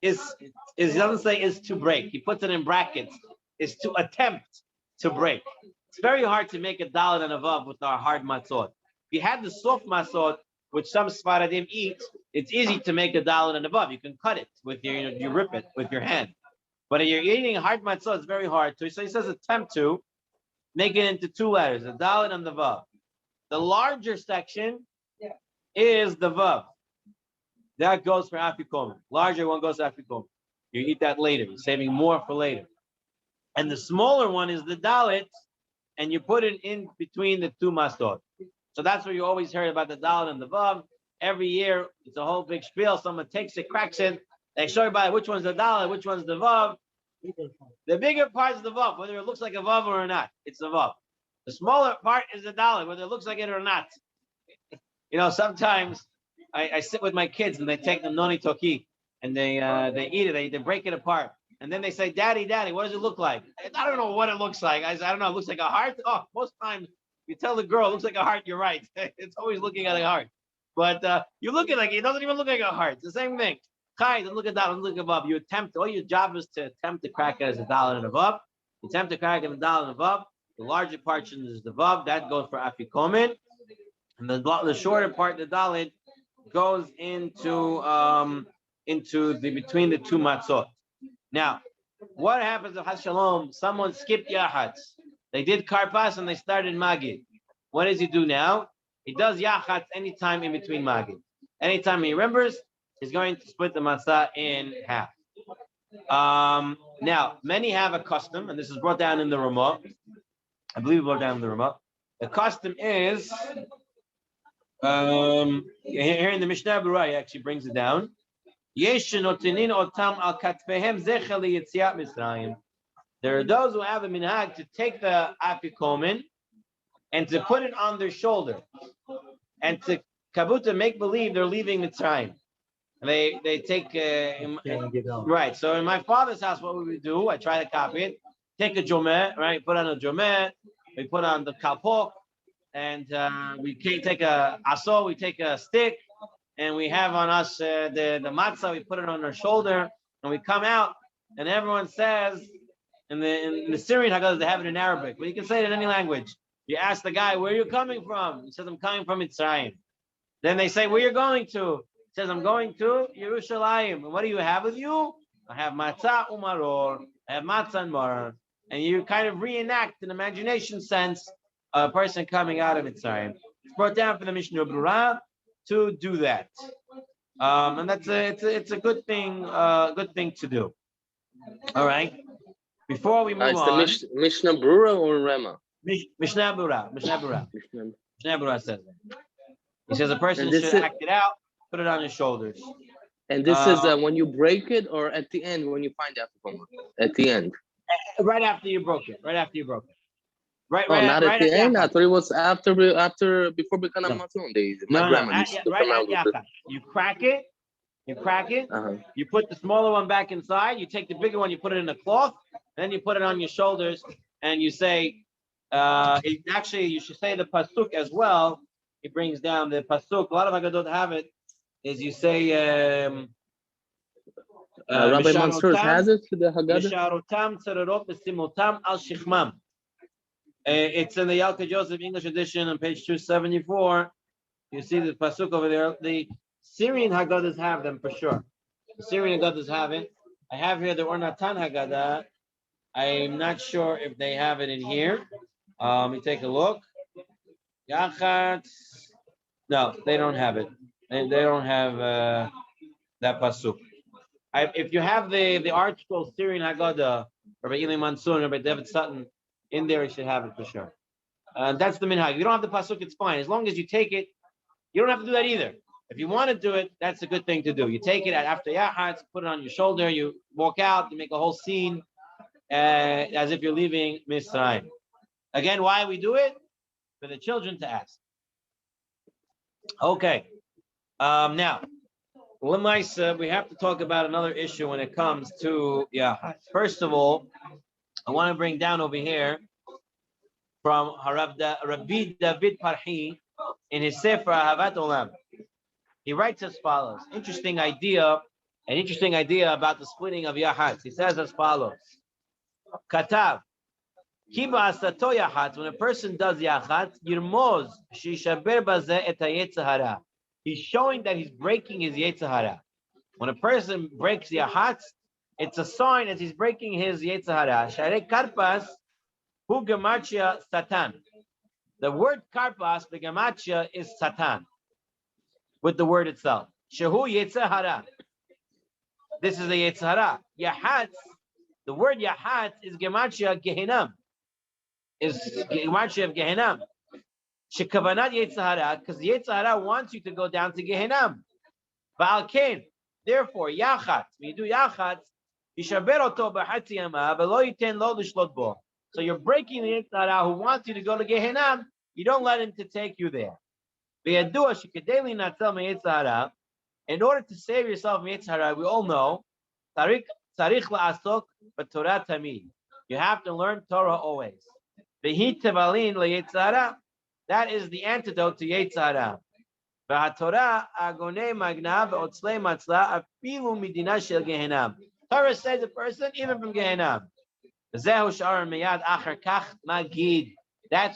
is he doesn't say is to break. He puts it in brackets. Is to attempt to break. It's very hard to make a dalet and a vav with our hard matzot. If you had the soft matzot, which some Sfaradim eat, it's easy to make a dalet and a vav. You can cut it with you rip it with your hand. But if you're eating hard matzot, it's very hard to. So he says attempt to make it into 2 letters, the dalet and the vav. The larger section is the vav. That goes for afikomen. Larger one goes for afikomen. You eat that later. You're saving more for later. And the smaller one is the dalet, and you put it in between the 2 masot. So that's what you always heard about the dalet and the vav. Every year, it's a whole big spiel. Someone takes it, cracks it. They show you by which one's the dalet, which one's the vav. The bigger part is the vav, whether it looks like a vav or not. It's the vav. The smaller part is the dalet, whether it looks like it or not. You know, sometimes I sit with my kids and they take the noni toki and they eat it. They break it apart. And then they say, Daddy, what does it look like? I don't know what it looks like. I don't know. It looks like a heart. Oh, most times you tell the girl it looks like a heart. You're right. It's always looking at a heart. But you look at it like it doesn't even look like a heart. It's the same thing. Kai, don't look at that. Don't look above. You attempt. All your job is to attempt to crack it as a dalet and a vav. You attempt to crack it as a dalet and a vav. The larger portion is the vav. That goes for afikomen. And the shorter part, the dalet, goes into the between the 2 matzot. Now, what happens if Hashalom, someone skipped Yachatz? They did Karpas and they started Magid. What does he do now? He does Yachatz anytime in between Magid. Anytime he remembers, he's going to split the matzah in half. Now, many have a custom, and this is brought down in the Ramah. I believe brought down in the Ramah. The custom is, here in the Mishnah Berurah, he actually brings it down. There are those who have a minhag to take the afikomen and to put it on their shoulder and to kabuta make believe they're leaving Mitzrayim. They take right. So in my father's house, what we would do, I try to copy it. Take a jomeh, right? Put on a jomeh. We put on the kalpok, and we take a aso. We take a stick. and we have on us the matzah, we put it on our shoulder, and we come out, and everyone says, in the Syrian Haggadah, they have it in Arabic, but you can say it in any language. You ask the guy, where are you coming from? He says, I'm coming from Mitzrayim. Then they say, where are you going to? He says, I'm going to Yerushalayim. And what do you have with you? I have matzah umaror. I have matzah and maror. And you kind of reenact in imagination sense a person coming out of Mitzrayim. It's brought down for the Mishnah Berurah to do that. And that's it's a good thing to do. All right. Before we move on, it's the Mishnah Berurah or Rema? Mishnah Berurah. Mishnah Berurah says that. He says a person And should act it out, put it on his shoulders. And this is when you break it, or at the end when you find the Afikoman? At the end. Right after you broke it. Right. Not at the end. I thought it was after before becoming No. Matzon. No. Right at Yachat. You crack it. Uh-huh. You put the smaller one back inside. You take the bigger one. You put it in a cloth. And then you put it on your shoulders, and you say. Actually, you should say the pasuk as well. He brings down the pasuk. A lot of Haggadot have it. Is you say. Rabbi Mansour has it to the Haggadah. It's in the Yalka Joseph English edition on page 274. You see the pasuk over there. The Syrian Haggadahs have them for sure. The Syrian Haggadahs have it. I have here the Ornatan Haggadah. I'm not sure if they have it in here. Let me take a look. Yachat. No, they don't have it. They don't have that pasuk. If you have the article Syrian Haggadah, Rabbi Eli Mansour, Rabbi David Sutton, in there, you should have it for sure. That's the minhag. If you don't have the pasuk, it's fine. As long as you take it, you don't have to do that either. If you want to do it, that's a good thing to do. You take it after Yachat, put it on your shoulder, you walk out, you make a whole scene as if you're leaving Mitzrayim. Again, why we do it? For the children to ask. Okay. Now, we have to talk about another issue when it comes to Yachat. First of all, I want to bring down over here from Rabbi David Parhi in his Sefer Ahavat Olam. He writes as follows. An interesting idea about the splitting of Yachat. He says as follows. Katav. Kiba asato Yachat. When a person does Yachat, Yirmoz shishaber bazeh et hayetzer hara. He's showing that he's breaking his yetzer hara. When a person breaks Yachat, it's a sign that he's breaking his yetzer hara. Sharei karpas hu gematria satan. The word karpas, the gematria is satan. With the word itself. Shehu yetzer hara. This is the yetzer hara. Yachat, the word Yachat is gematria gehinam. Is gematria of gehinam. Shekavanat yetzer hara, because the yetzer hara wants you to go down to gehinam. Ba'al ken. Therefore, Yachat, when you do Yachat, so you're breaking the yetzer hara who wants you to go to gehinam. You don't let him to take you there. In order to save yourself from yetzer hara, we all know, you have to learn Torah always. That is the antidote to yetzer hara. Torah says a person even from Gehenna. That's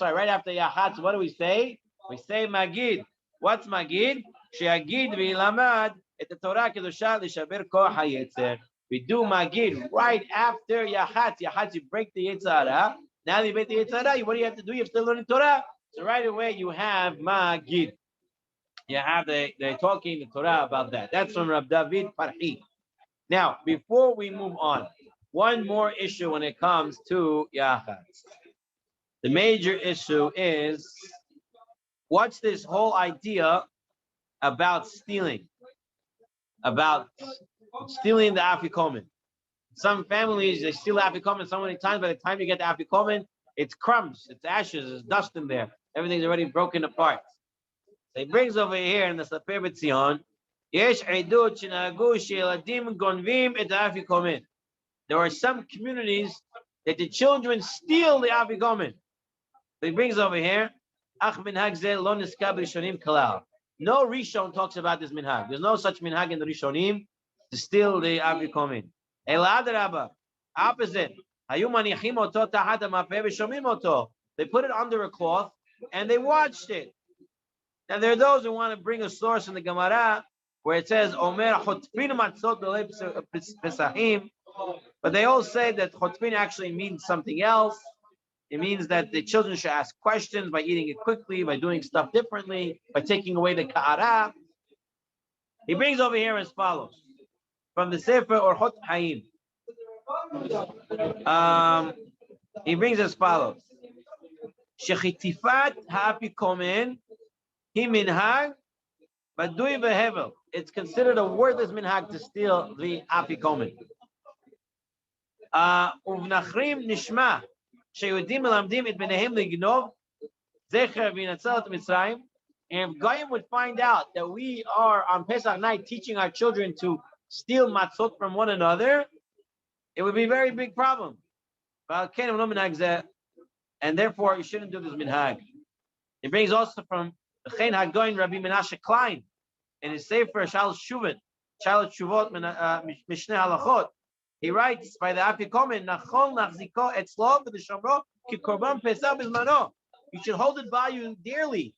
why right after Yachatz, what do we say? We say Magid. What's Magid? She'agid v'ilamad et Torah kedusha l'shaber koach hayetzer. We do Magid right after Yachatz. Yachatz, you break the yetzer hara. Now you break the yetzer hara. What do you have to do? You have to learn Torah. So right away you have Magid. You have they're talking the Torah about that. That's from Rab David Parhi. Now, before we move on, one more issue when it comes to Yachatz. The major issue is, what's this whole idea about stealing? About stealing the afikomen. Some families, they steal the afikomen so many times, by the time you get the afikomen, it's crumbs, it's ashes, it's dust in there. Everything's already broken apart. So he brings over here in the Saper B'Tzion, there are some communities that the children steal the afikomen. So he brings over here, No Rishon talks about this minhag. There's no such minhag in the Rishonim to steal the afikomen. Elad Rabba, opposite. They put it under a cloth and they watched it. Now there are those who want to bring a source in the Gemara where it says Omer chotpin matzot pesachim, but they all say that chotpin actually means something else. It means that the children should ask questions by eating it quickly, by doing stuff differently, by taking away the ka'ara. He brings over here as follows from the Sefer Orchot Chaim. He brings as follows: Shechitifat ha'apikomen hi minhag badui behevel. It's considered a worthless minhag to steal the apikomen. Uvnachrim nishma sheyehudim melamdim et benehem lignov zecher v'yinatzel Mitzrayim. And if Goyim would find out that we are on Pesach night teaching our children to steal matzot from one another, it would be a very big problem. And therefore, you shouldn't do this minhag. It brings also from the Chen Hagoyin Rabbi Menashe Klein in his Sefer Shalosh Shuvot Mishneh Halachot. He writes by the Afikomen, Nachol Nachziko Etzlo v'Shomro Ki Korban Pesach Bizmano. You should hold it by you dearly,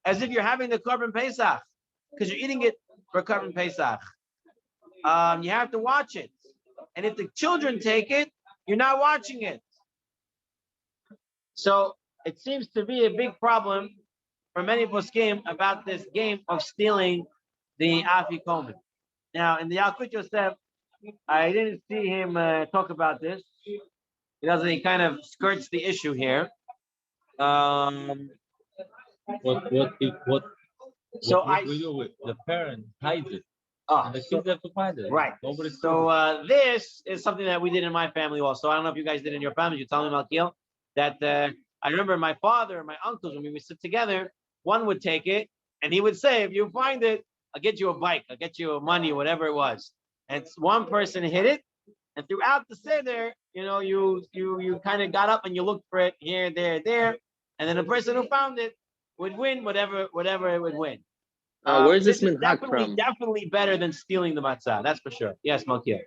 as if you're having the Korban Pesach, because you're eating it for Korban Pesach. You have to watch it. And if the children take it, you're not watching it. So it seems to be a big problem for many poskim about this game of stealing the afikomen. Now, in the Yalkut Yosef, I didn't see him talk about this. He doesn't. He kind of skirts the issue here. What we do with the parent hides it. And the kids have to find it. Right. So this is something that we did in my family also. I don't know if you guys did in your family. You tell me, Malkiel, that I remember my father and my uncles, when we would sit together, one would take it and he would say, if you find it, I'll get you a bike, I'll get you money, whatever it was. And one person hit it, and throughout the Seder, you kind of got up and you looked for it here, there, and then the person who found it would win whatever it would win. Where's this minhag from? Definitely better than stealing the matzah. That's for sure. Yes, Malkia.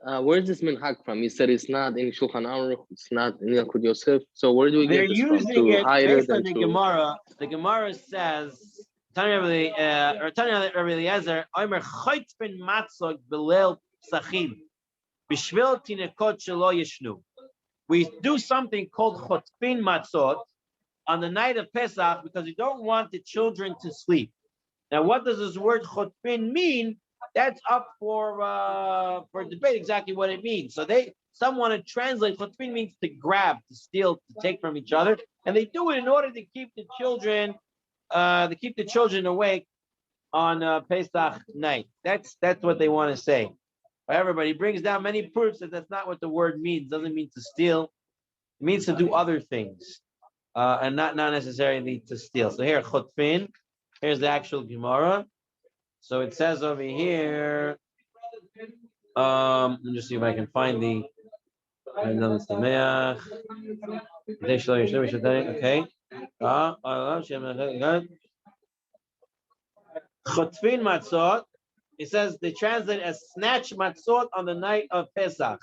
Where's this minhag from? You said it's not in Shulchan Aruch, it's not in Yalkut Yosef. So where do we get this from? To hide it and the Gemara. The Gemara says, Tanya Rabbi Eliezer, Omer chaytpin matzot belel psachim b'shvil tinekot shelo yeshnu. We do something called chotpin matzot on the night of Pesach because we don't want the children to sleep. Now, what does this word chotpin mean? That's up for debate exactly what it means. So some want to translate chotpin means to grab, to steal, to take from each other, and they do it in order to keep the children awake on Pesach night. That's what they want to say. However, but he brings down many proofs that that's not what the word means. It doesn't mean to steal. It means to do other things, and not necessarily to steal. So here, chotpin. Here's the actual Gemara. So it says over here, let me just see if I can find the okay. Chotfin matzot. It says they translate as snatch matzot on the night of Pesach,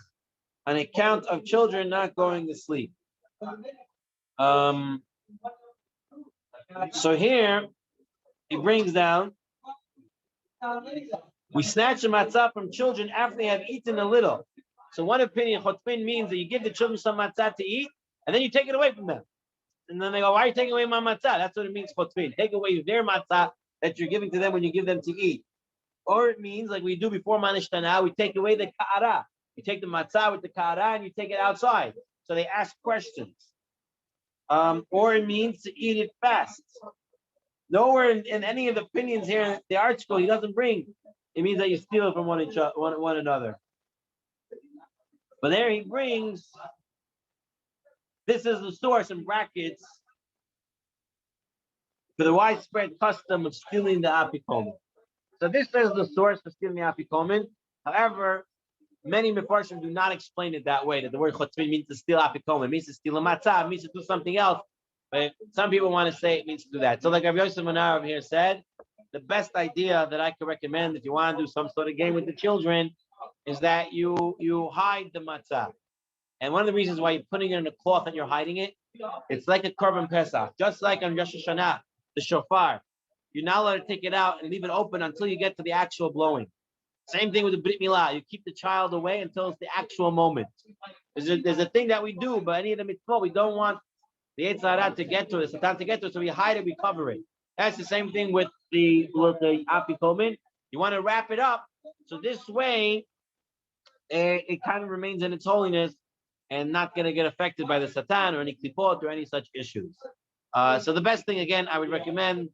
on account of children not going to sleep. So here he brings down, we snatch the matzah from children after they have eaten a little. So one opinion, chotpin means that you give the children some matzah to eat, and then you take it away from them. And then they go, why are you taking away my matzah? That's what it means, chotpin. Take away their matzah that you're giving to them when you give them to eat. Or it means, like we do before Manishtana, we take away the ka'ara. You take the matzah with the ka'ara and you take it outside. So they ask questions. Or it means to eat it fast. Nowhere in any of the opinions here in the article he doesn't bring. It means that you steal it from one another. But there he brings, this is the source in brackets for the widespread custom of stealing the apikomen. So this is the source for stealing the apikomen. However, many mefarshim do not explain it that way, that the word chotpin means to steal apikomen. It means to steal a matzah, it means to do something else. But some people want to say it means to do that. So like Rabbi Yosef Manar over here said, the best idea that I could recommend if you want to do some sort of game with the children is that you hide the matzah. And one of the reasons why you're putting it in a cloth and you're hiding it, it's like a korban Pesach, just like on Rosh Hashanah, the shofar. You're not allowed to take it out and leave it open until you get to the actual blowing. Same thing with the Brit Milah. You keep the child away until it's the actual moment. There's a thing that we do, but any of the mitzvot, we don't want the Yetzer Hara to get to it, the Satan to get to it, so we hide it, we cover it. That's the same thing with the Afikomen. You want to wrap it up, so this way, it kind of remains in its holiness and not going to get affected by the Satan or any klipot or any such issues. So the best thing, again, I would recommend,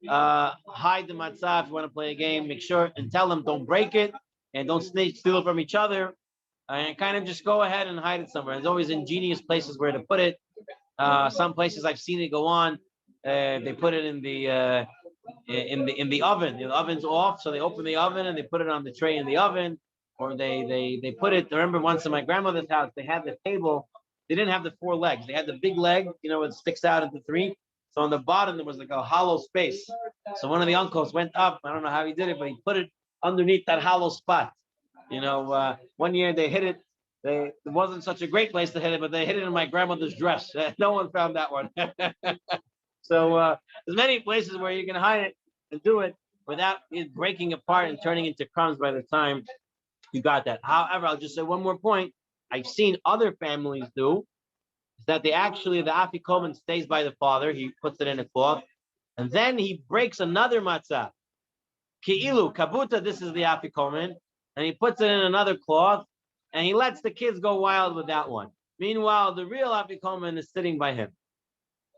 hide the matzah if you want to play a game. Make sure and tell them don't break it and don't steal it from each other. And kind of just go ahead and hide it somewhere. There's always ingenious places where to put it. Some places I've seen it go on. They put it in the oven. The oven's off, so they open the oven and they put it on the tray in the oven. Or they put it. I remember once in my grandmother's house, they had the table. They didn't have the 4 legs. They had the big leg, it sticks out into 3. So on the bottom, there was like a hollow space. So one of the uncles went up. I don't know how he did it, but he put it underneath that hollow spot. One year they hit it. It wasn't such a great place to hit it, but they hit it in my grandmother's dress. No one found that one. So there's many places where you can hide it and do it without it breaking apart and turning into crumbs by the time you got that. However, I'll just say one more point. I've seen other families do is that the afikomen stays by the father. He puts it in a cloth, and then he breaks another matzah. Ki'ilu kabuta. This is the afikomen, and he puts it in another cloth, and he lets the kids go wild with that one. Meanwhile, the real afikomen is sitting by him,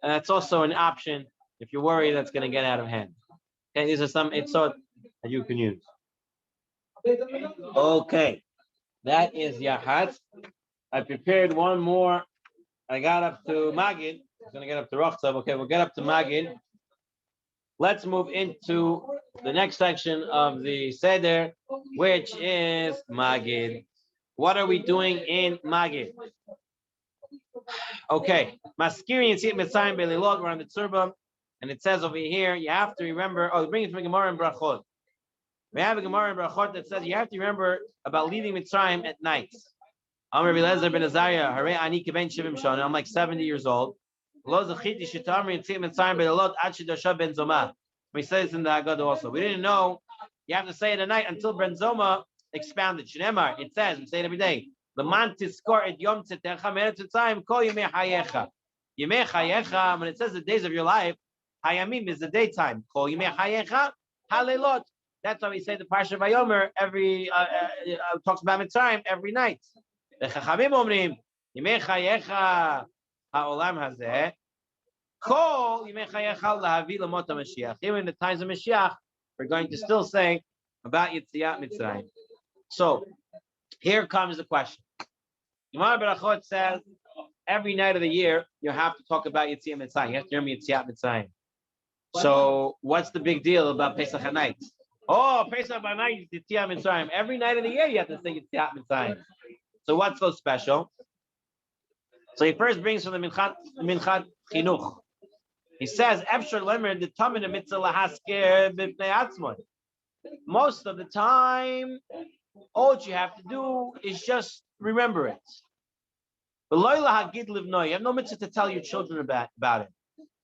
and that's also an option if you're worried that's going to get out of hand. Okay, these are some itzot that you can use. Okay, that is Yahat. I prepared one more. I got up to Magid. I'm going to get up to Rochtav. Okay, we'll get up to Magid. Let's move into the next section of the Seder, which is Magid. What are we doing in Magid? Okay, Maskiri and Siyat Mitzrayim Be'lilot. We're on the Tzurba, and it says over here, you have to remember. Oh, bring it from Gemara and Brachot. We have a Gemara and Brachot that says you have to remember about leaving Mitzrayim at night. I'm like 70 years old. We say this in the Haggadah also. We didn't know you have to say it at night until Ben Zoma expounded. It says, we say it every day. When it says the days of your life, Hayamim is the daytime. That's why we say the Parsha Vayomer every talks about Mitzrayim every night. The Chachamim omrim Yimei Chayecha Ha'olam Hazeh Kol Yimei Chayecha Lahavi Lamot HaMashiach. Even in the times of Mashiach, we're going to still say about Yetziat Mitzrayim. So here comes the question. Gemara Berachot says every night of the year you have to talk about Yetziat Mitzrayim. You have to remember Yetziat Mitzrayim. So what's the big deal about Pesach at night? Oh, Pesach by night is Yetziat Mitzrayim. Every night of the year you have to say Yetziat Mitzrayim. So what's so special? So he first brings from the Minchat Chinuch. He says, "Efshar lemer the tamin a mitzvah lahasker b'pnei atzmon." Most of the time, all you have to do is just remember it. But lo lahagid livnoi. You have no mitzvah to tell your children about it.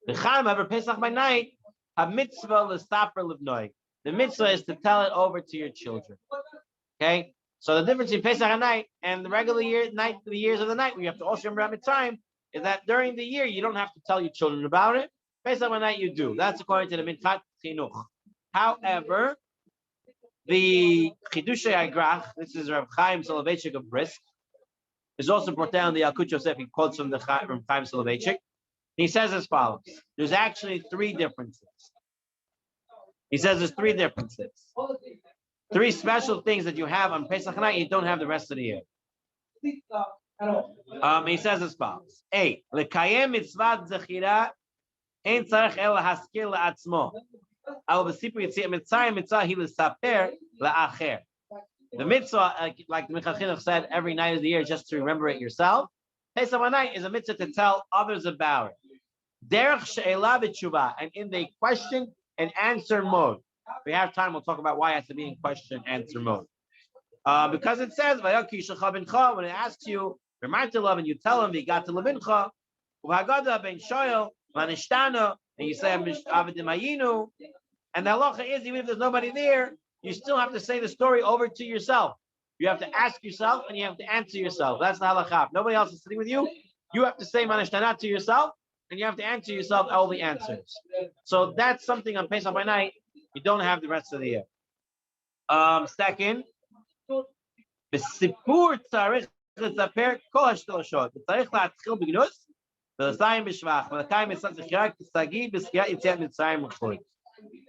The Chaim ever Pesach by night, a mitzvah l'staper livnoi. The mitzvah is to tell it over to your children. Okay. So the difference in Pesach at night and the regular year night, the years of the night, we have to also remember at Mitzrayim, is that during the year you don't have to tell your children about it. Pesach at night you do. That's according to the Minchat Chinuch. However, the Chidushei Agrach, this is Rav Chaim Soloveitchik of Brisk, is also brought down the Yalkut Yosef. He quotes from Chaim Soloveitchik. He says as follows: there's actually 3 differences. He says there's 3 differences. 3 special things that you have on Pesach night you don't have the rest of the year. He says as follows: A. Lekayem mitzvat zechira ein tzarech el haskir la'atzmo. Al b'sipur yetziat mitzrayim mitzvah hi l'saper la'acher. The mitzvah, like the Minchat Chinuch said, every night of the year just to remember it yourself. Pesach night is a mitzvah to tell others about it. Derech she'ela v'tshuva, and in the question and answer mode. If we have time, we'll talk about why it has to be in question answer mode. Because it says, when it asks you, remind to love, and you tell him, he got to Levincha, and you say, and the halacha is, even if there's nobody there, you still have to say the story over to yourself. You have to ask yourself, and you have to answer yourself. That's the halacha. If nobody else is sitting with you, you have to say manishtana to yourself, and you have to answer yourself all the answers. So that's something on Pesach by night you don't have the rest of the year. Second, בסיפור צריך לספר כל השלושות. צריך להתחיל בגנוז, ולסיים בשבח, ולקיים מצוות זכירה, כשגיא בזכירת יציאת מצרים וכו'.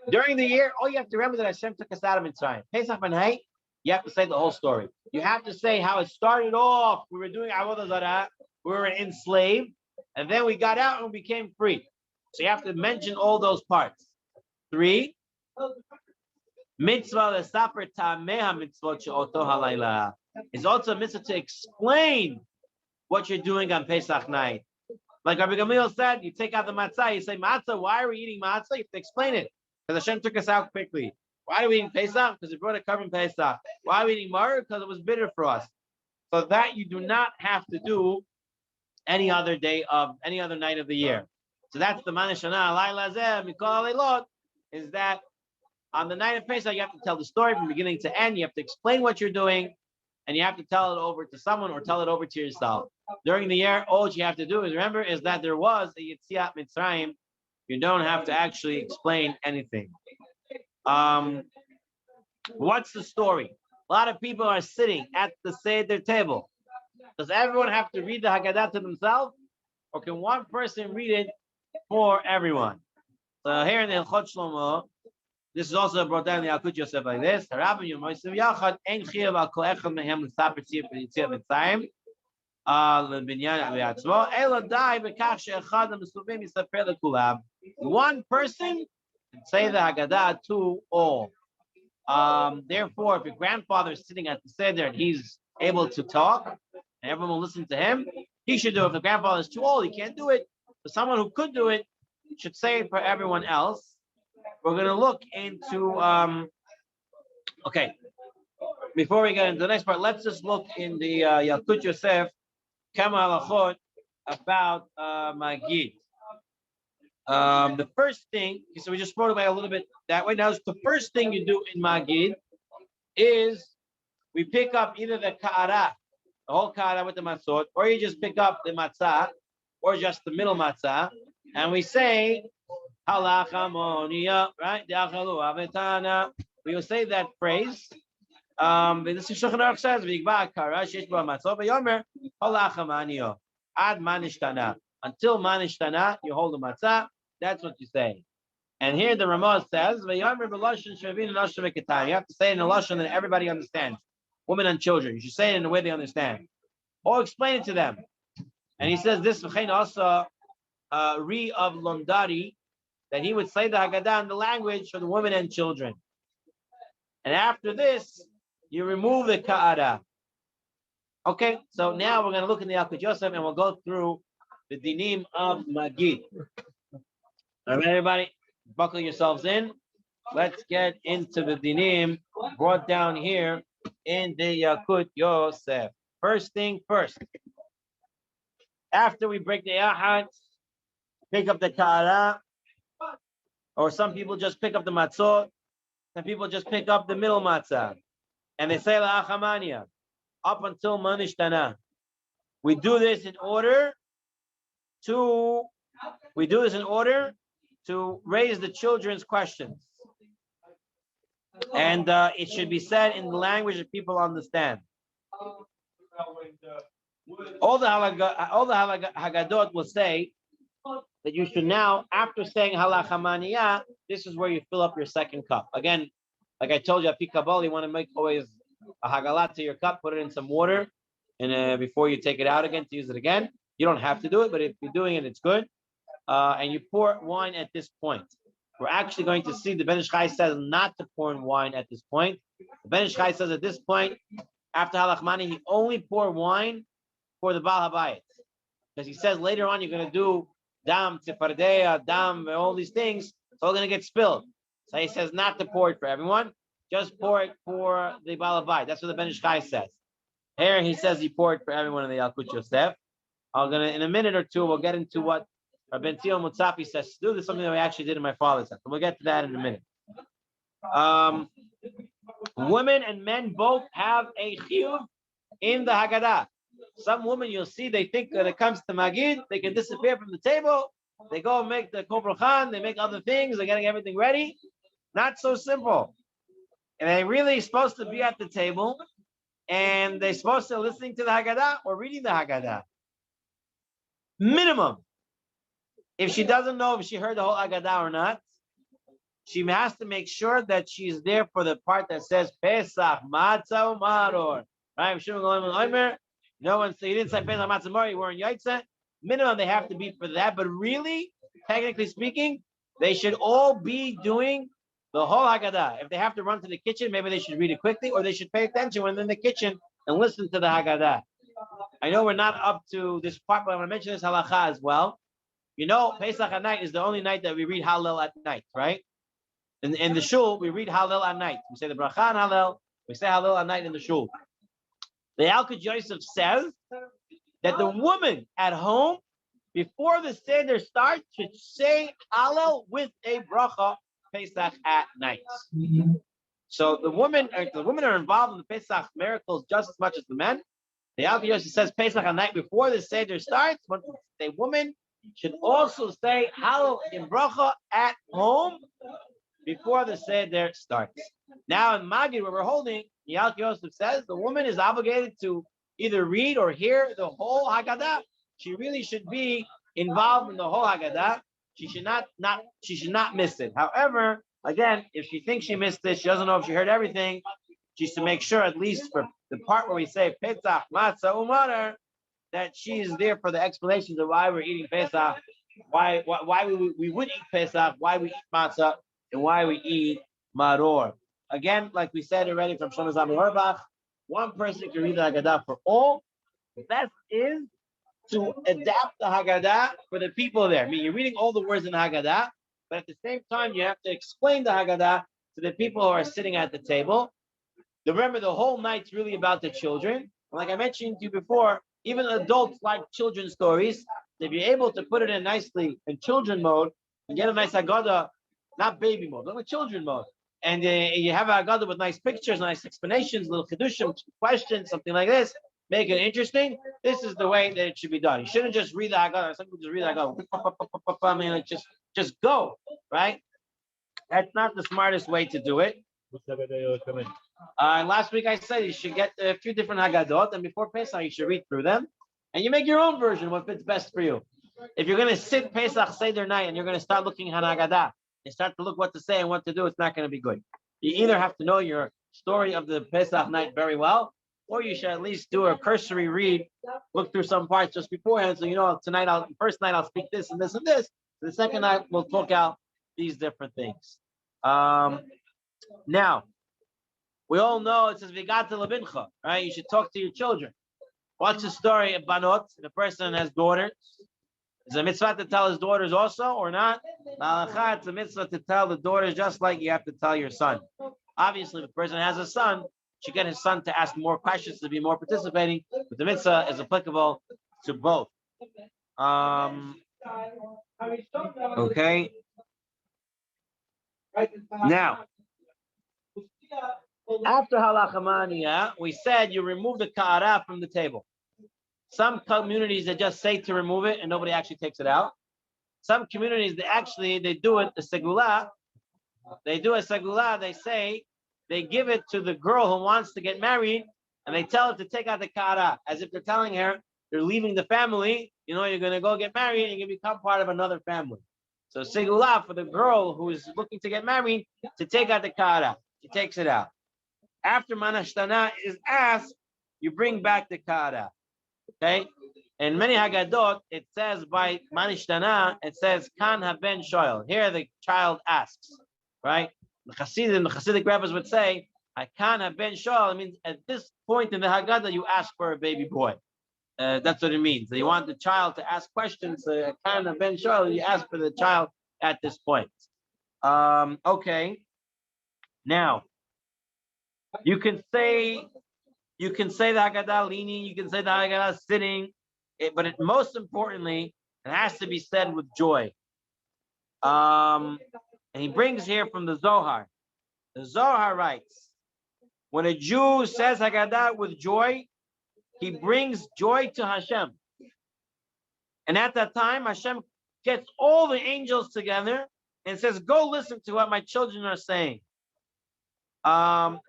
During the year, all you have to remember that Hashem took us out of Mitzrayim. Pesach b'nai, you have to say the whole story. You have to say how it started off. We were doing avodah zarah, we were enslaved, and then we got out and we became free. So you have to mention all those parts. 3, mitzvah lesaper ta'ameh mitzvot she'oto halayla. It's also a mitzvah to explain what you're doing on Pesach night. Like Rabbi Gamliel said, you take out the matzah, you say, matzah, why are we eating matzah? You have to explain it. Because Hashem took us out quickly. Why are we eating Pesach? Because He brought a carbon Pesach. Why are we eating maror? Because it was bitter for us. So that you do not have to do any other day of any other night of the year. So that's the manishana alayla zeh mikol alaylot, is that on the night of Pesach you have to tell the story from beginning to end. You have to explain what you're doing, and you have to tell it over to someone or tell it over to yourself. During the year, all you have to do is remember is that there was a Yetziat Mitzrayim. You don't have to actually explain anything. What's the story? A lot of people are sitting at the Seder table. Does everyone have to read the Haggadah to themselves? Or can one person read it for everyone? So here in the Hilchot Shlomo, this is also brought down in the Yalkut Yosef like this. One person can say the Haggadah to all. Therefore, if your grandfather is sitting at the Seder and he's able to talk, and everyone will listen to him, he should do it. If the grandfather is too old, he can't do it. But someone who could do it should say it for everyone else. We're going to look into, okay, before we get into the next part, let's just look in the Yalkut Yosef, Kama Halachot, about Magid. The first thing, so we just spoke about a little bit that way. Now, the first thing you do in Magid is we pick up either the Ka'ara, the whole Ka'ara with the matzot, or you just pick up the matzah, or just the middle matzah, and we say, Halach Amonia, right? We will say that phrase. This is Shulchan Aruch says, V'yigba Ka'ara sheyesh bo matzot v'yomer Halach Amonia ad manishtana. Until manishtana, you hold the matzah. That's what you say. And here the Ramah says, you have to say it in a lashon that everybody understands. Women and children. You should say it in a way they understand. Or explain it to them. And he says this also Ri of Londari, that he would say the Haggadah in the language for the women and children. And after this, you remove the Ka'ara. Okay, so now we're going to look in the Yalkut Yosef and we'll go through the dinim of Magid. All right, everybody, buckle yourselves in. Let's get into the dinim brought down here in the Yalkut Yosef. First thing first. After we break the Ahad, pick up the Ka'ara, or some people just pick up the Matzot, some people just pick up the middle Matzah, and they say La'achamania, up until Manishtana. We do this in order to raise the children's questions. And it should be said in the language that people understand. All the Haggadot will say that you should now, after saying Halachamaniya, this is where you fill up your second cup. Again, like I told you, at Kabbalah, you want to make always a Hagalat to your cup, put it in some water, and before you take it out again to use it again. You don't have to do it, but if you're doing it, it's good. And you pour wine at this point. We're actually going to see the Ben Ish Chai says not to pour in wine at this point. The Ben Ish Chai says at this point, after Halachmani, he only pour wine for the Baal HaBayit. Because he says later on you're going to do dam, tzifardea, dam, all these things. It's all going to get spilled. So he says not to pour it for everyone, just pour it for the Balabai. That's what the Ben Ish Chai says. Here he says he poured for everyone in the Yalkut Yosef. In a minute or two, we'll get into what Ben Tio Mutzafi says to do. This is something that we actually did in my father's house. We'll get to that in a minute. Women and men both have a chiyuv in the Haggadah. Some women you'll see, they think when it comes to Magid, they can disappear from the table. They go and make the Kobra Khan, they make other things, they're getting everything ready. Not so simple. And they're really supposed to be at the table, and they're supposed to be listening to the Haggadah or reading the Haggadah. Minimum. If she doesn't know if she heard the whole Haggadah or not, she has to make sure that she's there for the part that says Pesach, Matzah, Maror. Right? No one said, you didn't say Pesach, Matzah, Maror, you weren't Yaitse. Minimum, they have to be for that. But really, technically speaking, they should all be doing the whole Haggadah. If they have to run to the kitchen, maybe they should read it quickly, or they should pay attention when they're in the kitchen and listen to the Haggadah. I know we're not up to this part, but I'm going to mention this halacha as well. You know, Pesach at night is the only night that we read Hallel at night, right? In the shul, we read Hallel at night. We say the bracha and Hallel. We say Hallel at night in the shul. The Hilchot Yosef says that the woman at home, before the Seder starts, should say Hallel with a bracha Pesach at night. So the women are involved in the Pesach miracles just as much as the men. The Hilchot Yosef says Pesach at night before the Seder starts. But the woman should also say Hallel in bracha at home before the Seder starts. Now in Magid, where we're holding, Hilchot Yosef says the woman is obligated to either read or hear the whole Haggadah. She really should be involved in the whole Haggadah. She should not miss it. However, again, if she thinks she missed it, she doesn't know if she heard everything, she's to make sure, at least for the part where we say Pesach, Matzah, Umanar, that she is there for the explanations of why we're eating Pesach, why we would eat Pesach, why we eat Matzah, and why we eat Maror. Again, like we said already from Shlomo Zalman Auerbach, one person can read the Haggadah for all. The best is to adapt the Haggadah for the people there. I mean, you're reading all the words in the Haggadah, but at the same time, you have to explain the Haggadah to the people who are sitting at the table. Remember, the whole night's really about the children. Like I mentioned to you before, even adults like children's stories. If you're able to put it in nicely in children mode and get a nice Haggadah, not baby mode, but with children mode, and you have a Haggadah with nice pictures, nice explanations, little kedushim, questions, something like this, make it interesting. This is the way that it should be done. You shouldn't just read the Haggadah. Some people just read the Haggadah. I mean, like just go, right? That's not the smartest way to do it. Last week I said you should get a few different Haggadot, and before Pesach you should read through them, and you make your own version, what fits best for you. If you're going to sit Pesach Seder night and you're going to start looking at Haggadah, and start to look what to say and what to do, it's not going to be good. You either have to know your story of the Pesach night very well, or you should at least do a cursory read, look through some parts just beforehand, so you know tonight, first night I'll speak this and this and this. The second night we'll talk out these different things. Now, we all know it says Vigata Levincha, right? You should talk to your children. What's the story of Banot? The person has daughters. Is it a mitzvah to tell his daughters also or not? It's a mitzvah to tell the daughters just like you have to tell your son. Obviously, if the person has a son, should get his son to ask more questions, to be more participating, but the mitzvah is applicable to both. Okay. Now, after halacha mania, we said you remove the ka'ara from the table. Some communities that just say to remove it and nobody actually takes it out. Some communities they do it the segula. They do a segula. They say they give it to the girl who wants to get married, and they tell her to take out the ka'ara, as if they're telling her you're leaving the family. You know, you're going to go get married and you become part of another family. So segula for the girl who is looking to get married to take out the ka'ara. She takes it out. After manashtana is asked, you bring back the ka'ara. Okay, in many Haggadot, it says by Manishtana, it says Kan haben shoel. Here the child asks, right? The Hasidic rabbis would say, I Kan haben shoel. It means at this point in the Haggadah, you ask for a baby boy. That's what it means. So you want the child to ask questions. Kan haben shoel. You ask for the child at this point. Okay. Now, you can say the Haggadah leaning, you can say the Haggadah sitting, but most importantly, it has to be said with joy. And he brings here from the Zohar. The Zohar writes, when a Jew says Haggadah with joy, he brings joy to Hashem. And at that time, Hashem gets all the angels together and says, go listen to what my children are saying.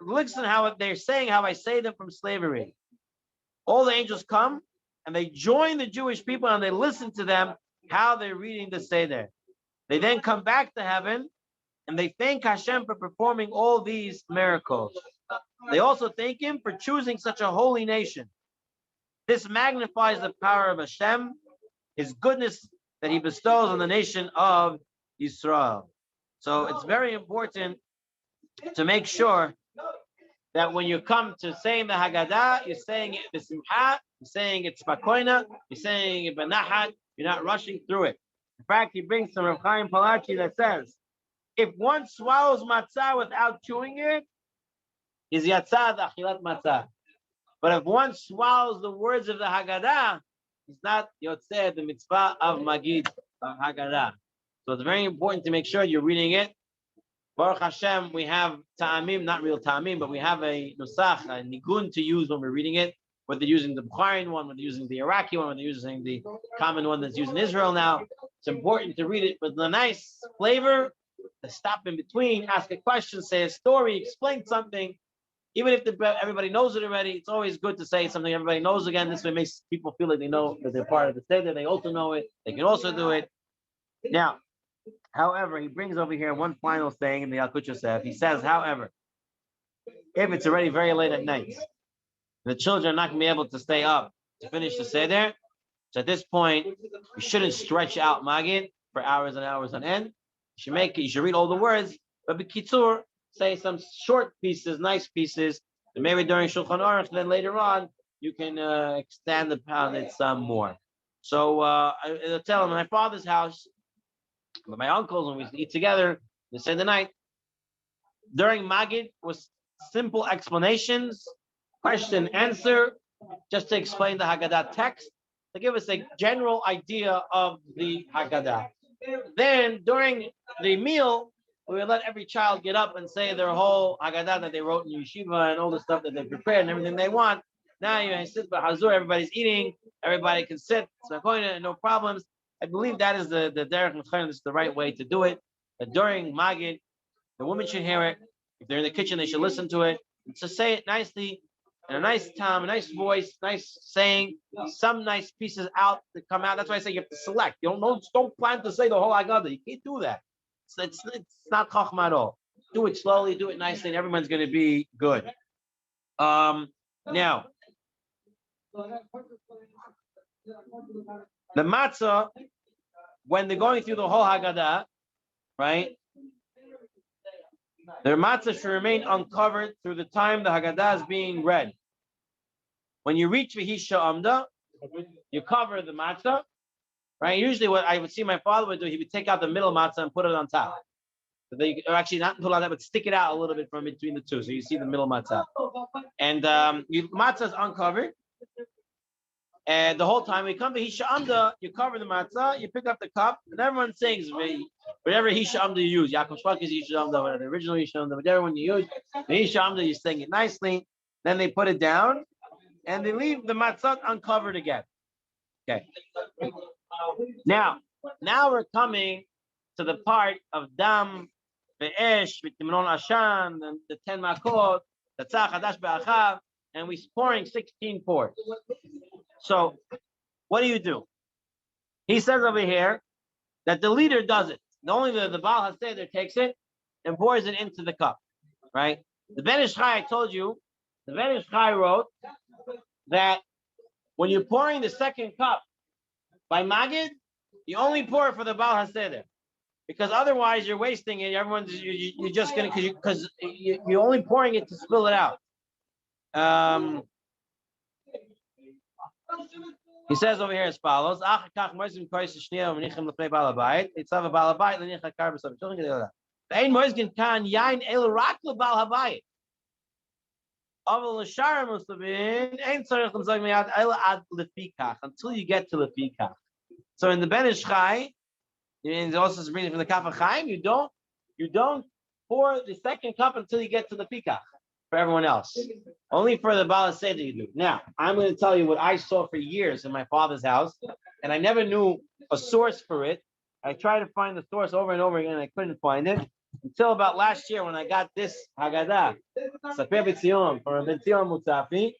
Listen how they're saying, how I save them from slavery. All the angels come and they join the Jewish people and they listen to them, how they're reading the Seder. They then come back to heaven and they thank Hashem for performing all these miracles. They also thank him for choosing such a holy nation. This magnifies the power of Hashem, his goodness that he bestows on the nation of Israel. So it's very important to make sure that when you come to saying the Haggadah, you're saying it b'simcha, you're saying it spakoina, you're saying it b'nahat, you're not rushing through it. In fact, he brings some Rav Chaim Palachi that says, if one swallows matzah without chewing it, is yatzah the achilat matzah. But if one swallows the words of the Haggadah, it's not yotzeh the mitzvah of Magid, of Haggadah. So it's very important to make sure you're reading it. Baruch Hashem, we have ta'amim, not real ta'amim, but we have a nusach, a nigun to use when we're reading it, whether they're using the Bukharian one, whether they're using the Iraqi one, whether they're using the common one that's used in Israel now. It's important to read it with a nice flavor, to stop in between, ask a question, say a story, explain something. Even if everybody knows it already, it's always good to say something everybody knows again. This way makes people feel like they know that they're part of the Seder. They also know it. They can also do it. Now, however, he brings over here one final saying in the Yalkut Yosef. He says, however, if it's already very late at night, the children are not going to be able to stay up to finish the Seder. So at this point, you shouldn't stretch out Magid for hours and hours on end. You should read all the words, but b'kitzur, say some short pieces, nice pieces, and maybe during Shulchan Aruch, then later on, you can extend upon it some more. So I'll tell him, in my father's house, with my uncles, when we used to eat together, they say the night, during Magid was simple explanations, question, answer, just to explain the Haggadah text, to give us a general idea of the Haggadah. Then during the meal, we would let every child get up and say their whole Haggadah that they wrote in yeshiva and all the stuff that they prepared and everything they want. Now you sit by Hazur, everybody's eating, everybody can sit, no problems. I believe that is the derech l'chaim. This is the right way to do it. That during Magid, the women should hear it. If they're in the kitchen, they should listen to it. And to say it nicely, in a nice time, a nice voice, nice saying, some nice pieces out to come out. That's why I say you have to select. You don't plan to say the whole Haggadah. You can't do that. It's not chachma at all. Do it slowly, do it nicely, and everyone's going to be good. Now, the matzah, when they're going through the whole Haggadah, right? Their matzah should remain uncovered through the time the Haggadah is being read. When you reach V'hisha Amda, you cover the matzah, right? Usually what I would see my father would do, he would take out the middle matzah and put it on top. Or actually not put it on that, but stick it out a little bit from between the two. So you see the middle matzah. And matzah is uncovered. And the whole time we come to Hisha Amda, you cover the matzah, you pick up the cup, and everyone sings whatever Hisha Amda you use. Yaakov Shvak is Hisha Amda, whatever the original Hisha Amda, whatever one you use. The Hisha Amda, you sing it nicely. Then they put it down, and they leave the matzah uncovered again. Okay. Now we're coming to the part of Dam, Ve'esh, V'timron Ashan, and the 10 Makot, the Tzach Hadash Be'achav, and we're pouring 16 pours. So, what do? He says over here that the leader does it. Only the Baal HaSeder takes it and pours it into the cup, right? The Ben Ish Chai, I told you, the Ben Ish Chai wrote that when you're pouring the second cup by Magid, you only pour it for the Baal HaSeder, because otherwise you're wasting it. You're just gonna because you're only pouring it to spill it out. He says over here as follows: Ein moizgin kan yain el rak lebal habayit. Aval l'shara must have been ein tzarich l'mzag miyad el ad lefikach until you get to lefikach. So in the Ben Ish Chai, and also is reading from the Kaf Chaim, you don't pour the second cup until you get to the Fikach for everyone else. Only for the Baal Seder you do. Now, I'm going to tell you what I saw for years in my father's house, and I never knew a source for it. I tried to find the source over and over again, and I couldn't find it until about last year when I got this Haggadah, Saper B'Tzion, from Rabbi Tzion Mutzafi.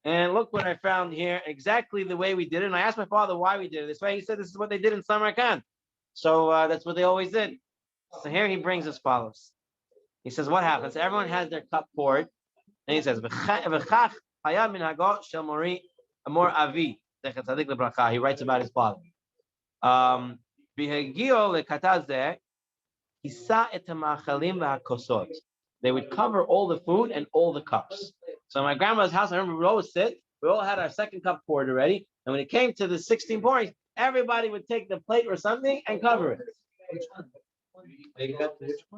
And look what I found here, exactly the way we did it. And I asked my father why we did it this way. He said this is what they did in Samarkand. So that's what they always did. So here he brings as follows. He says, what happens? Everyone has their cup poured. And he says, "V'chach haya minhago shel mori amor avi." He writes about his father. V'hagio lekataz zeh, hisa et ha'machalim v'hakosot. They would cover all the food and all the cups. So in my grandma's house, I remember we would always sit. We all had our second cup poured already. And when it came to the 16 points, everybody would take the plate or something and cover it.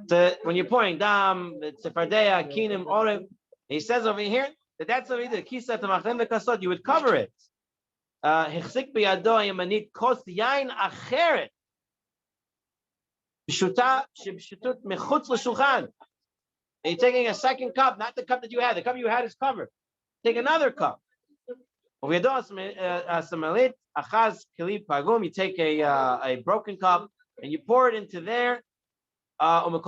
So when you're pouring dam, tzefardea, kinim, olive, he says over here that that's what he did. Kisa tamachlim v'kasot, you would cover it. Hichzik biyado yamanit kos yain acheret. B'shuta sheb'shutut mechutz l'shulchan. And you're taking a second cup, not the cup that you had. The cup you had is covered. Take another cup. You take a broken cup and you pour it into there. You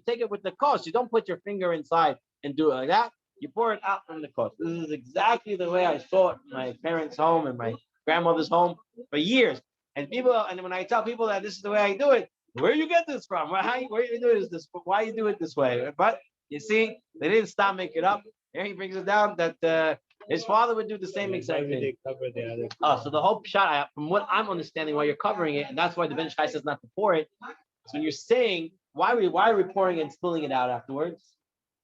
take it with the kos. You don't put your finger inside and do it like that. You pour it out from the kos. This is exactly the way I saw it in my parents' home and my grandmother's home for years. And when I tell people that this is the way I do it, where you get this from? Where you do this? Why you do it this way? But you see, they didn't stop making it up. Here he brings it down that his father would do the same exact thing. So the whole shot, from what I'm understanding, why you're covering it, and that's why the Ben Shai says not to pour it. So when you're saying why are we pouring it and spilling it out afterwards?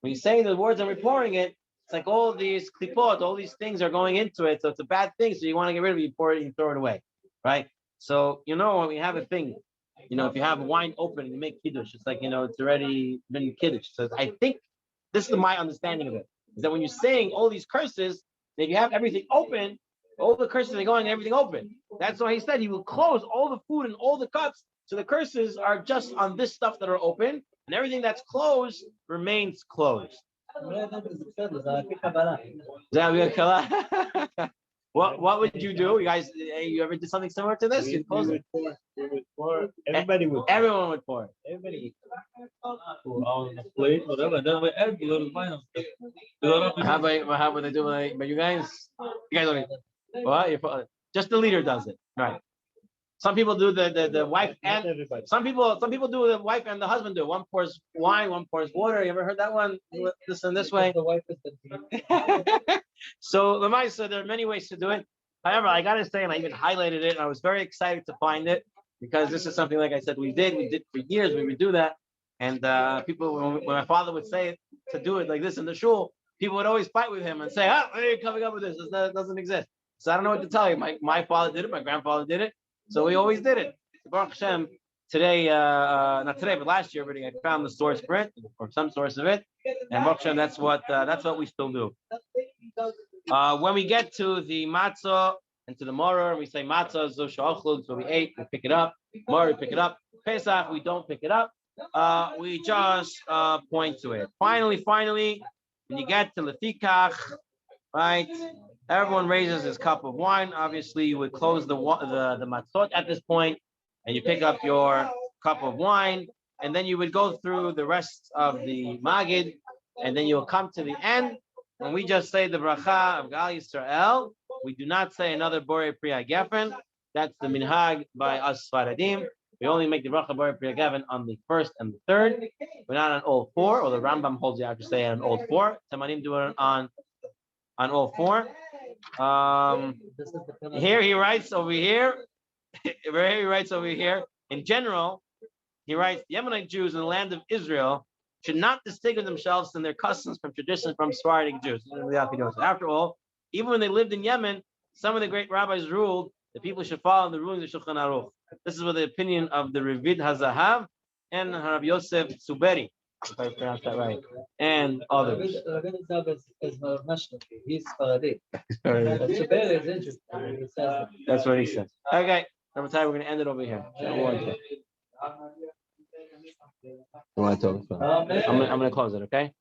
When you're saying the words and we're pouring it, it's like all these klipot, all these things are going into it. So it's a bad thing. So you want to get rid of it, you pour it and you throw it away, right? So when we have a thing. If you have wine open and you make kiddush, it's like, it's already been kiddush. So I think this is my understanding of it, is that when you're saying all these curses, if you have everything open, all the curses are going, everything open. That's why he said he will close all the food and all the cups. So the curses are just on this stuff that are open, and everything that's closed remains closed. What would you do? You guys, you ever did something similar to this? You close it. Everyone would pour. Everybody. On the plate, whatever, and then we add a little wine. How about they do? But you guys don't. What? Just the leader does it, right? Some people do the wife and everybody. Some people do the wife and the husband do. One pours wine, one pours water. You ever heard that one? This way. The wife is the So Lamaisa, there are many ways to do it. However, I gotta say, and I even highlighted it, and I was very excited to find it because this is something, like I said, we did for years. We would do that, and people, when my father would say it, to do it like this in the shul, people would always fight with him and say, "Oh, where are you coming up with this? This doesn't exist." So I don't know what to tell you. My father did it. My grandfather did it. So we always did it. Baruch Hashem, today, not today, but last year, I found the source for it, or some source of it, and Baruch Hashem, that's what we still do. When we get to the matzah and to the moror, we say matzah zo sha'ochlug, so we ate, we pick it up. Moror, we pick it up. Pesach, we don't pick it up. We just point to it. Finally, when you get to lefikach, right? Everyone raises his cup of wine. Obviously, you would close the matzot at this point, and you pick up your cup of wine, and then you would go through the rest of the magid, and then you will come to the end. When we just say the bracha of Gal Yisrael, we do not say another Borei Priya Gefen. That's the minhag by us Sfaradim. We only make the bracha Borei Priya Gefen on the first and the third. We're not on all four, or the Rambam holds you have to say on all four. Tamanim do it on all four. Here he writes over here. Where he writes over here. In general, he writes, the Yemenite Jews in the land of Israel should not distinguish themselves in their customs from traditions from Sephardic Jews. After all, even when they lived in Yemen, some of the great rabbis ruled that people should follow the rulings of Shulchan Aruch. This is what the opinion of the Revid Hazahav and Rabbi Yosef Tzuberi, if I pronounced that right, and others. He's Faradi. Tzuberi is interesting. He says that. That's what he says. Okay, number 10, we're going to end it over here. I'm going to close it, okay?